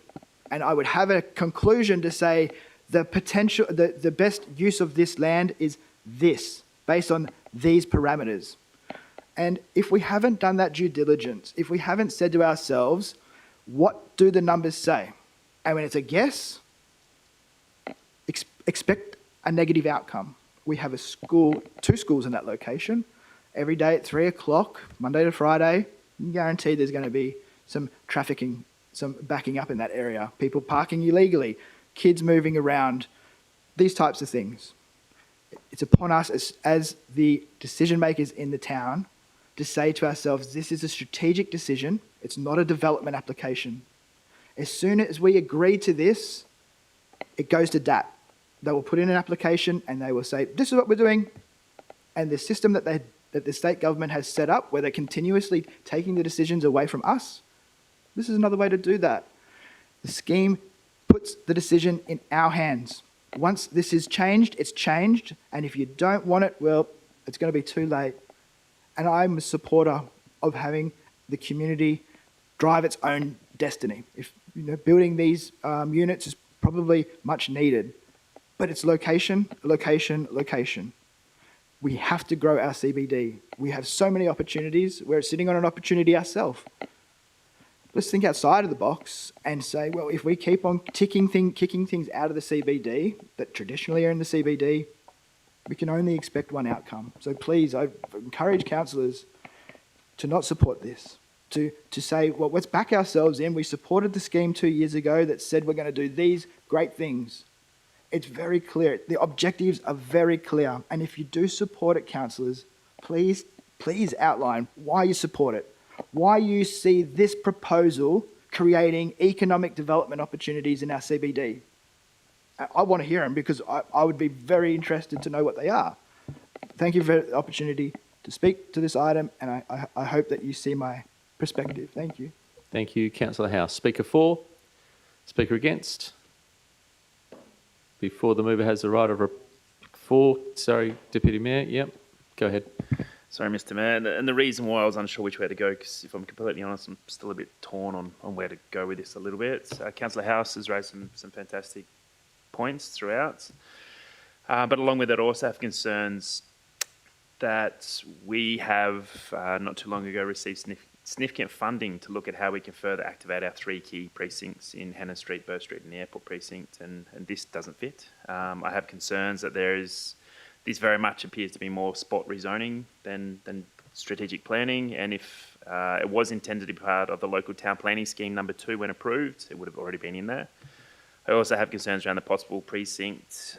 and I would have a conclusion to say the potential, the best use of this land is this, based on these parameters. And if we haven't done that due diligence, if we haven't said to ourselves, what do the numbers say? And when it's a guess, expect a negative outcome. We have a school, 2 schools in that location. Every day at 3 o'clock, Monday to Friday, you can guarantee there's going to be some trafficking, some backing up in that area. People parking illegally, kids moving around, these types of things. It's upon us as the decision makers in the town to say to ourselves, this is a strategic decision. It's not a development application. As soon as we agree to this, it goes to DAP. They will put in an application and they will say, this is what we're doing. And the system that the state government has set up, where they're continuously taking the decisions away from us, this is another way to do that. The scheme puts the decision in our hands. Once this is changed, it's changed. And if you don't want it, well, it's going to be too late. And I'm a supporter of having the community drive its own destiny. If building these units is probably much needed, but it's location, location, location. We have to grow our CBD. We have so many opportunities. We're sitting on an opportunity ourselves. Let's think outside of the box and say, well, if we keep on kicking things out of the CBD that traditionally are in the CBD, we can only expect one outcome. So please, I encourage councillors to not support this, to say, well, let's back ourselves in. We supported the scheme 2 years ago that said we're going to do these great things. It's very clear. The objectives are very clear. And if you do support it, councillors, please outline why you support it, why you see this proposal creating economic development opportunities in our CBD. I want to hear them because I would be very interested to know what they are. Thank you for the opportunity to speak to this item, and I hope that you see my perspective. Thank you. Thank you, Councillor House. Speaker for? Speaker against? Before the mover has the right of Deputy Mayor. Yep, go ahead. Sorry, Mr. Mayor. And the reason why I was unsure which way to go, because if I'm completely honest, I'm still a bit torn on where to go with this a little bit. Councillor House has raised some fantastic points throughout. But along with that, I also have concerns that we have not too long ago received significant funding to look at how we can further activate our 3 key precincts in Hannah Street, Bow Street and the Airport Precinct, and this doesn't fit. I have concerns that this very much appears to be more spot rezoning than strategic planning, and if it was intended to be part of the local town planning scheme number 2 when approved, it would have already been in there. I also have concerns around the possible precinct,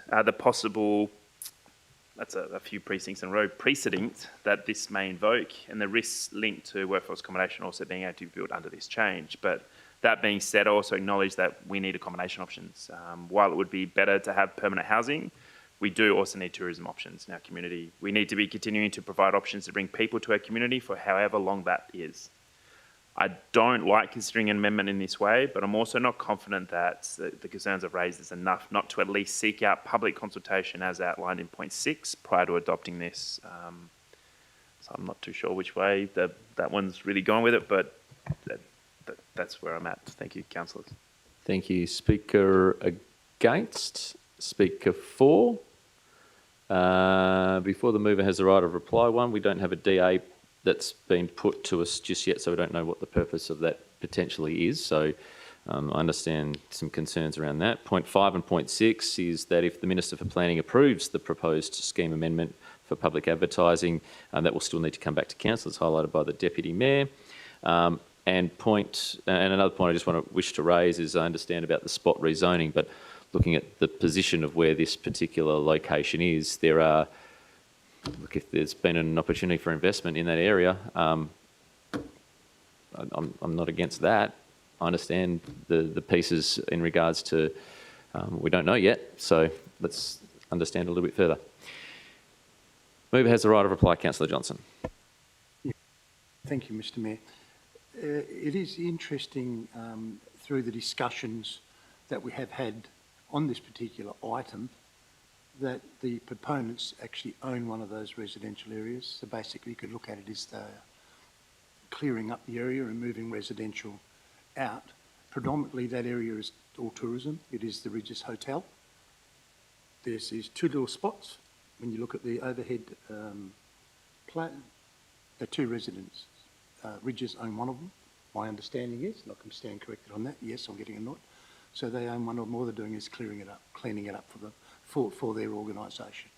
that's a few precincts in a row, precedent that this may invoke, and the risks linked to workforce accommodation also being able to be built under this change. But that being said, I also acknowledge that we need accommodation options. While it would be better to have permanent housing, we do also need tourism options in our community. We need to be continuing to provide options to bring people to our community for however long that is. I don't like considering an amendment in this way, but I'm also not confident that the concerns I've raised is enough not to at least seek out public consultation as outlined in point 6 prior to adopting this. So I'm not too sure which way that one's really going with it, but that's where I'm at. Thank you, councillors. Thank you. Speaker against? Speaker for? Before the mover has the right of reply, we don't have a DA that's been put to us just yet, so we don't know what the purpose of that potentially is. So I understand some concerns around that. Point 5 and point 6 is that if the Minister for Planning approves the proposed scheme amendment for public advertising, that will still need to come back to council, as highlighted by the Deputy Mayor. And another point I just wish to raise is I understand about the spot rezoning, but looking at the position of where this particular location is, if there's been an opportunity for investment in that area, I'm not against that. I understand the pieces in regards to we don't know yet, so let's understand a little bit further. Mover has the right of reply, Councillor Johnson. Thank you, Mr. Mayor. It is interesting through the discussions that we have had on this particular item that the proponents actually own one of those residential areas. So basically you could look at it as they're clearing up the area and moving residential out. Predominantly that area is all tourism. It is the Ridges Hotel. There's these 2 little spots. When you look at the overhead plan, there are 2 residents. Ridges own one of them. My understanding is, and I can stand corrected on that, yes, I'm getting a nod. So they own one of them. All they're doing is cleaning it up for their organisation.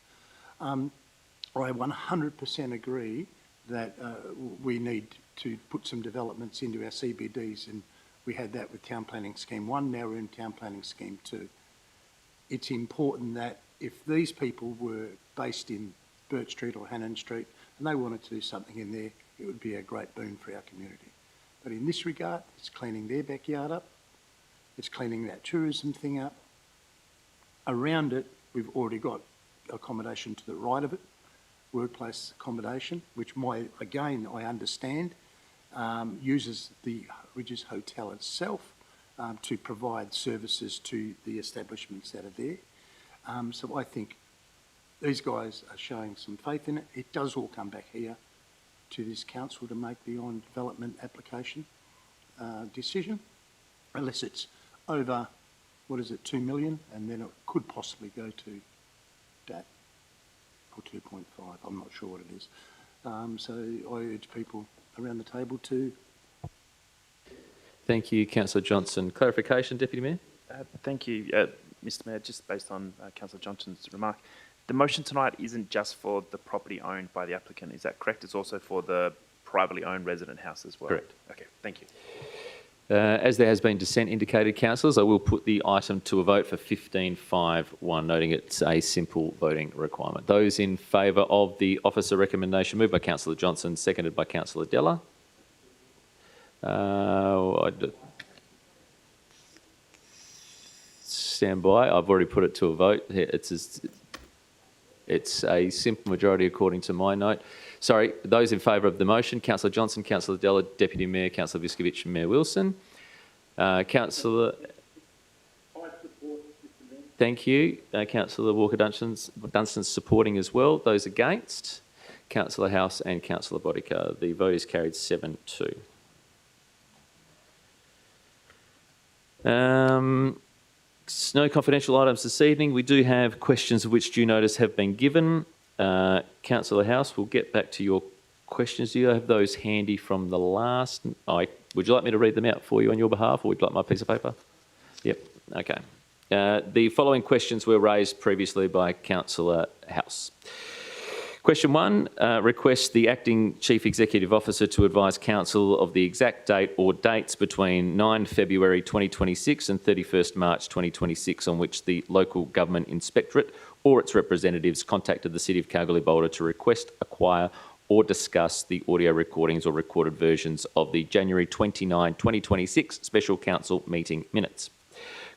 I 100% agree that we need to put some developments into our CBDs, and we had that with Town Planning Scheme 1, now we're in Town Planning Scheme 2. It's important that if these people were based in Burt Street or Hannon Street and they wanted to do something in there, it would be a great boon for our community. But in this regard, it's cleaning their backyard up, it's cleaning that tourism thing up. Around it, we've already got accommodation to the right of it, workplace accommodation, which I understand, uses the Ridges Hotel itself to provide services to the establishments that are there. So I think these guys are showing some faith in it. It does all come back here to this council to make the on-development application decision, unless it's over, 2 million, and then it could possibly go to that, or 2.5, I'm not sure what it is. So I urge people around the table to... Thank you, Councillor Johnson. Clarification, Deputy Mayor? Thank you, Mr Mayor. Just based on Councillor Johnson's remark, the motion tonight isn't just for the property owned by the applicant, is that correct? It's also for the privately owned resident house as well? Correct. Okay, thank you. As there has been dissent indicated, councillors, I will put the item to a vote for 15.5.1, noting it's a simple voting requirement. Those in favour of the officer recommendation, moved by Councillor Johnson, seconded by Councillor Della. Stand by. I've already put it to a vote. It's a simple majority according to my note. Sorry, those in favour of the motion, Councillor Johnson, Councillor Della, Deputy Mayor, Councillor Viskovich and Mayor Wilson. Councillor... I support, Mr Mayor. Thank you. Councillor Walker-Dunstan's supporting as well. Those against? Councillor House and Councillor Bodica. The vote is carried 7-2. No confidential items this evening. We do have questions of which due notice have been given. Councillor House, we'll get back to your questions. Do you have those handy from the last? Would you like me to read them out for you on your behalf, or would you like my piece of paper? Yep. Okay. The following questions were raised previously by Councillor House. Question 1, requests the Acting Chief Executive Officer to advise Council of the exact date or dates between 9 February 2026 and 31st March 2026 on which the Local Government Inspectorate or its representatives contacted the City of Kalgoorlie-Boulder to request, acquire or discuss the audio recordings or recorded versions of the January 29, 2026 Special Council meeting minutes.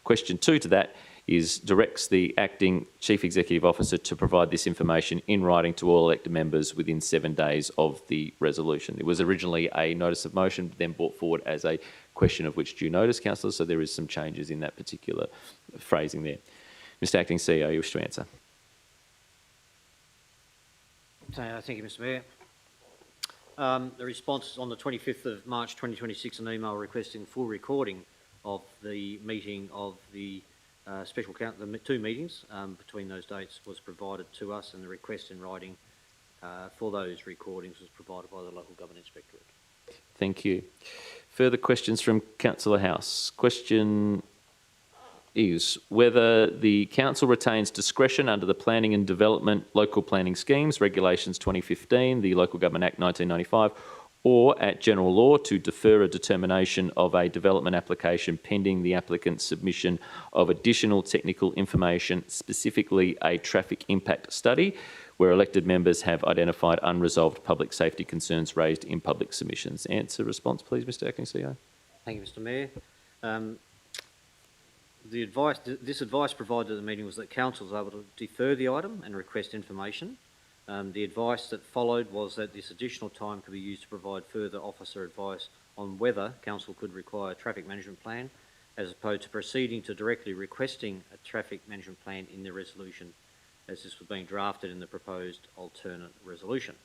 Question 2 to that is directs the Acting Chief Executive Officer to provide this information in writing to all elected members within 7 days of the resolution. It was originally a notice of motion, then brought forward as a question of which due notice, councillors, so there is some changes in that particular phrasing there. Mr Acting CEO, you wish to answer? Thank you, Mr Mayor. The response on the 25th of March 2026, an email requesting full recording of the meeting of the special council, the 2 meetings between those dates was provided to us, and the request in writing for those recordings was provided by the Local Government Inspectorate. Thank you. Further questions from Councillor House. Question is whether the council retains discretion under the Planning and Development Local Planning Schemes, Regulations 2015, the Local Government Act 1995, or at general law to defer a determination of a development application pending the applicant's submission of additional technical information, specifically a traffic impact study, where elected members have identified unresolved public safety concerns raised in public submissions. Answer, response, please, Mr Acting CEO. Thank you, Mr Mayor. This advice provided at the meeting was that council was able to defer the item and request information. The advice that followed was that this additional time could be used to provide further officer advice on whether council could require a traffic management plan, as opposed to proceeding to directly requesting a traffic management plan in the resolution, as this was being drafted in the proposed alternate resolution.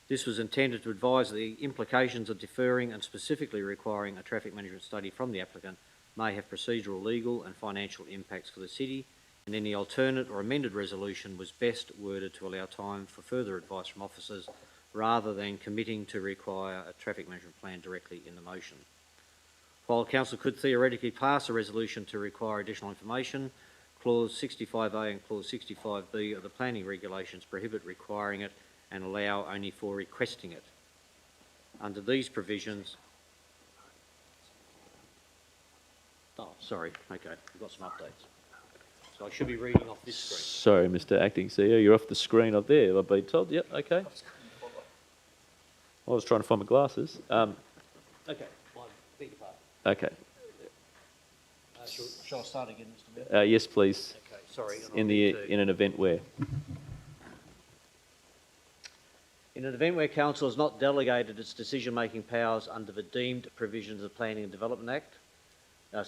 This was intended to advise the implications of deferring and specifically requiring a traffic management study from the applicant may have procedural, legal and financial impacts for the city, and any alternate or amended resolution was best worded to allow time for further advice from officers rather than committing to require a traffic management plan directly in the motion. While council could theoretically pass a resolution to require additional information, Clause 65A and Clause 65B of the planning regulations prohibit requiring it and allow only for requesting it. Under these provisions... Oh, sorry. Okay, we've got some updates. So I should be reading off this screen. Sorry, Mr. Acting CEO, you're off the screen up there, I've been told. Yep, okay. I was trying to find my glasses. Okay, I beg your pardon. Okay. Shall I start again, Mr. Mayor? Yes, please. Okay, sorry. and I'll In get to- an event where. In an event where Council has not delegated its decision-making powers under the deemed provisions of the Planning and Development Act,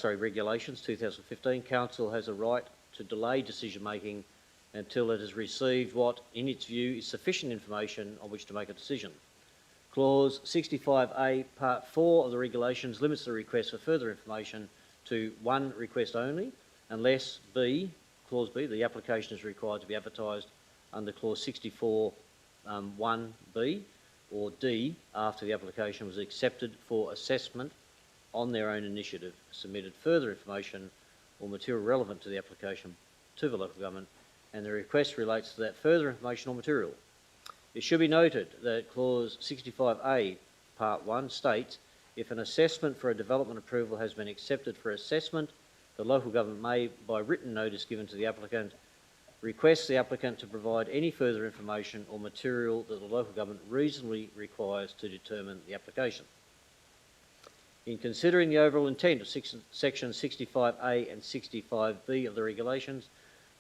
Regulations 2015, Council has a right to delay decision-making until it has received what, in its view, is sufficient information on which to make a decision. Clause 65A, Part 4 of the Regulations limits the request for further information to one request only, unless B, Clause B, the application is required to be advertised under Clause 64 1B, or D, after the application was accepted for assessment on their own initiative, submitted further information or material relevant to the application to the local government, and the request relates to that further information or material. It should be noted that Clause 65A, Part 1 states, if an assessment for a development approval has been accepted for assessment, the local government may, by written notice given to the applicant, request the applicant to provide any further information or material that the local government reasonably requires to determine the application. In considering the overall intent of Section 65A and 65B of the regulations,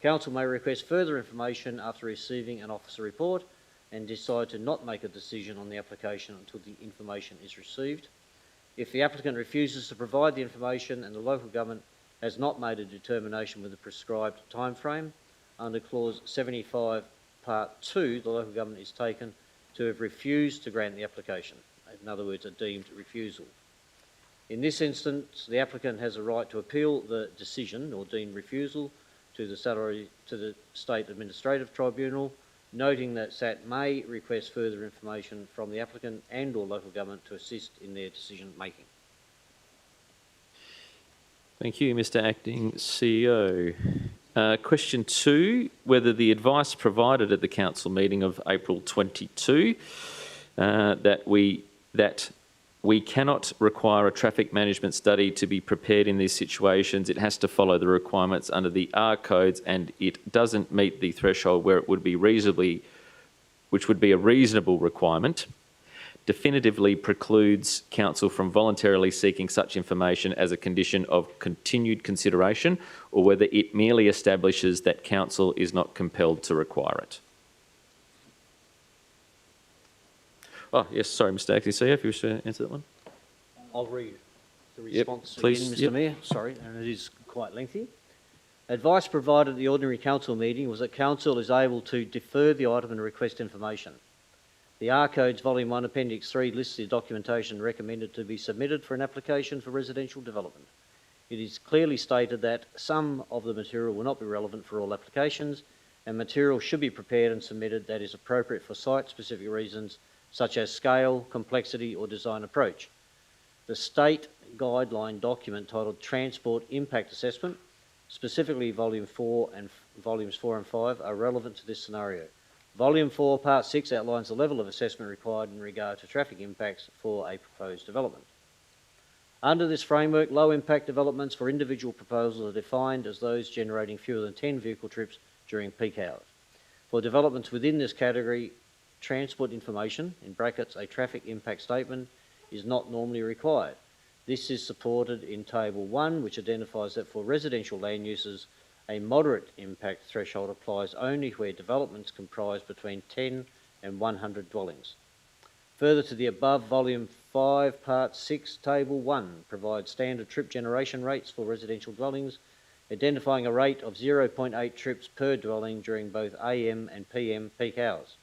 Council may request further information after receiving an officer report and decide to not make a decision on the application until the information is received. If the applicant refuses to provide the information and the local government has not made a determination with a prescribed timeframe, under Clause 75, Part 2, the local government is taken to have refused to grant the application. In other words, a deemed refusal. In this instance, the applicant has a right to appeal the decision or deemed refusal to the State Administrative Tribunal, noting that SAT may request further information from the applicant and or local government to assist in their decision making. Thank you, Mr. Acting CEO. Question 2, whether the advice provided at the council meeting of April 22 that we cannot require a traffic management study to be prepared in these situations. It has to follow the requirements under the R codes, and it doesn't meet the threshold where it would be which would be a reasonable requirement, definitively precludes council from voluntarily seeking such information as a condition of continued consideration, or whether it merely establishes that council is not compelled to require it. Oh, yes, sorry, Mr. Acting CEO, if you wish to answer that one. I'll read the response please, again, Mr. Mayor. Sorry, and it is quite lengthy. Advice provided at the ordinary council meeting was that council is able to defer the item and request information. The R Codes Volume 1 Appendix 3 lists the documentation recommended to be submitted for an application for residential development. It is clearly stated that some of the material will not be relevant for all applications, and material should be prepared and submitted that is appropriate for site-specific reasons such as scale, complexity or design approach. The state guideline document titled Transport Impact Assessment, specifically Volumes 4 and 5, are relevant to this scenario. Volume 4, Part 6 outlines the level of assessment required in regard to traffic impacts for a proposed development. Under this framework, low-impact developments for individual proposals are defined as those generating fewer than 10 vehicle trips during peak hours. For developments within this category, transport information, in brackets, a traffic impact statement, is not normally required. This is supported in Table 1, which identifies that for residential land uses, a moderate impact threshold applies only where developments comprise between 10 and 100 dwellings. Further to the above, Volume 5, Part 6, Table 1 provides standard trip generation rates for residential dwellings, identifying a rate of 0.8 trips per dwelling during both AM and PM peak hours.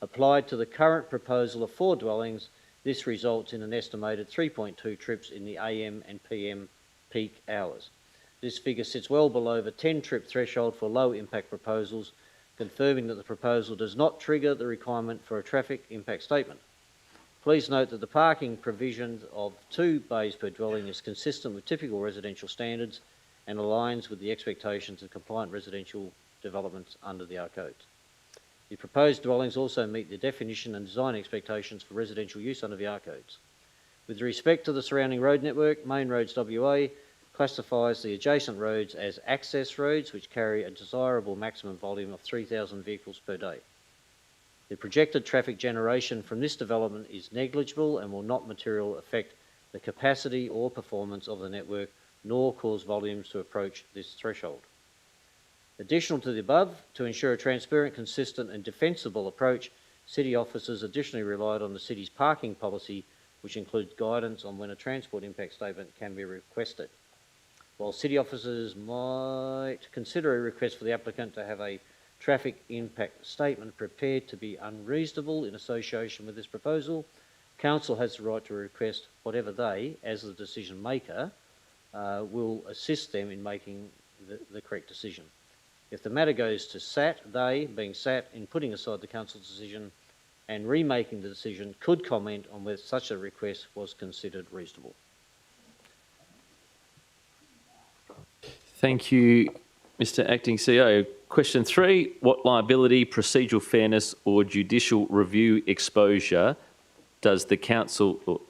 Applied to the current proposal of 4 dwellings, this results in an estimated 3.2 trips in the AM and PM peak hours. This figure sits well below the 10 trip threshold for low impact proposals, confirming that the proposal does not trigger the requirement for a traffic impact statement. Please note that the parking provision of 2 bays per dwelling is consistent with typical residential standards and aligns with the expectations of compliant residential developments under the R Codes. The proposed dwellings also meet the definition and design expectations for residential use under the R Codes. With respect to the surrounding road network, Main Roads WA classifies the adjacent roads as access roads which carry a desirable maximum volume of 3,000 vehicles per day. The projected traffic generation from this development is negligible and will not materially affect the capacity or performance of the network, nor cause volumes to approach this threshold. Additional to the above, to ensure a transparent, consistent and defensible approach, City officers additionally relied on the City's parking policy, which includes guidance on when a transport impact statement can be requested. While City officers might consider a request for the applicant to have a traffic impact statement prepared to be unreasonable in association with this proposal, Council has the right to request whatever they, as the decision maker, will assist them in making the correct decision. If the matter goes to SAT, they, being SAT, in putting aside the Council's decision and remaking the decision, could comment on whether such a request was considered reasonable. Thank you, Mr. Acting CEO. Question 3, what liability, procedural fairness or judicial review exposure does the Council,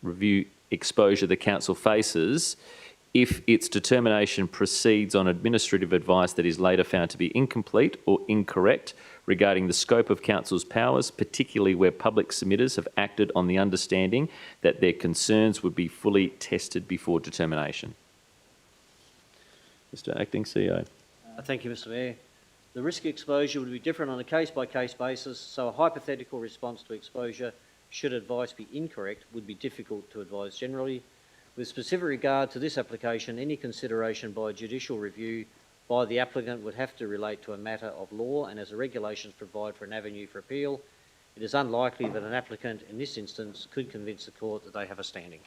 review exposure the Council faces if its determination proceeds on administrative advice that is later found to be incomplete or incorrect regarding the scope of Council's powers, particularly where public submitters have acted on the understanding that their concerns would be fully tested before determination? Mr. Acting CEO. Thank you, Mr. Mayor. The risk exposure would be different on a case-by-case basis, so a hypothetical response to exposure, should advice be incorrect, would be difficult to advise generally. With specific regard to this application, any consideration by judicial review by the applicant would have to relate to a matter of law, and as the regulations provide for an avenue for appeal, it is unlikely that an applicant in this instance could convince the court that they have a standing.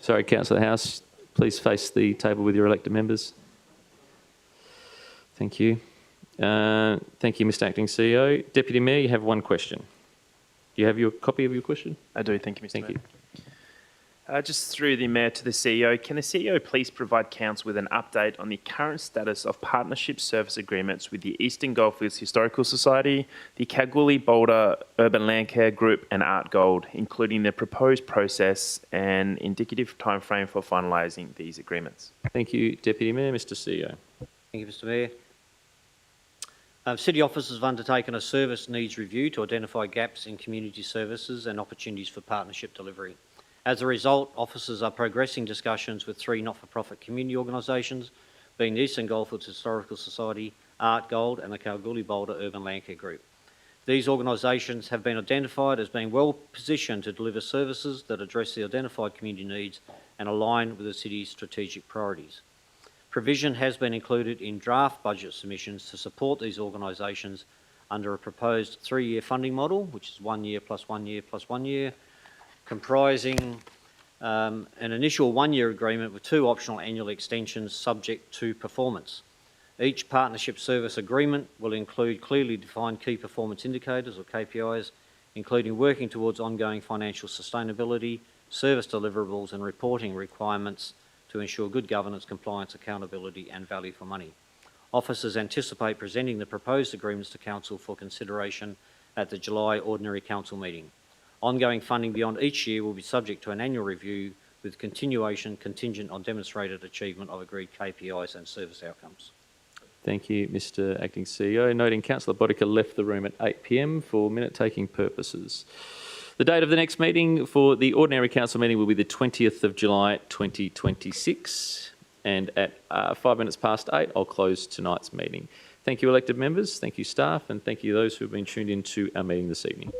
Sorry, Councillor House, please face the table with your elected members. Thank you. Thank you, Mr. Acting CEO. Deputy Mayor, you have one question. Do you have your copy of your question? I do, thank you, Mr. Thank Mayor. you. Just through the Mayor to the CEO, can the CEO please provide Council with an update on the current status of partnership service agreements with the Eastern Goldfields Historical Society, the Kalgoorlie-Boulder Urban Landcare Group and Art Gold, including the proposed process and indicative timeframe for finalising these agreements? Thank you, Deputy Mayor. Mr. CEO. Thank you, Mr. Mayor. City officers have undertaken a service needs review to identify gaps in community services and opportunities for partnership delivery. As a result, officers are progressing discussions with 3 not-for-profit community organisations, being the Eastern Goldfields Historical Society, Art Gold and the Kalgoorlie-Boulder Urban Landcare Group. These organisations have been identified as being well positioned to deliver services that address the identified community needs and align with the City's strategic priorities. Provision has been included in draft budget submissions to support these organisations under a proposed 3-year funding model, which is 1 year plus 1 year plus 1 year, comprising an initial 1-year agreement with 2 optional annual extensions subject to performance. Each partnership service agreement will include clearly defined key performance indicators or KPIs, including working towards ongoing financial sustainability, service deliverables and reporting requirements to ensure good governance, compliance, accountability and value for money. Officers anticipate presenting the proposed agreements to Council for consideration at the July Ordinary Council meeting. Ongoing funding beyond each year will be subject to an annual review with continuation contingent on demonstrated achievement of agreed KPIs and service outcomes. Thank you, Mr. Acting CEO. Noting Councillor Bodica left the room at 8 p.m. for minute-taking purposes. The date of the next meeting for the Ordinary Council meeting will be the 20th of July 2026. And at 5 minutes past 8, I'll close tonight's meeting. Thank you, elected members. Thank you, staff. And thank you those who have been tuned into our meeting this evening.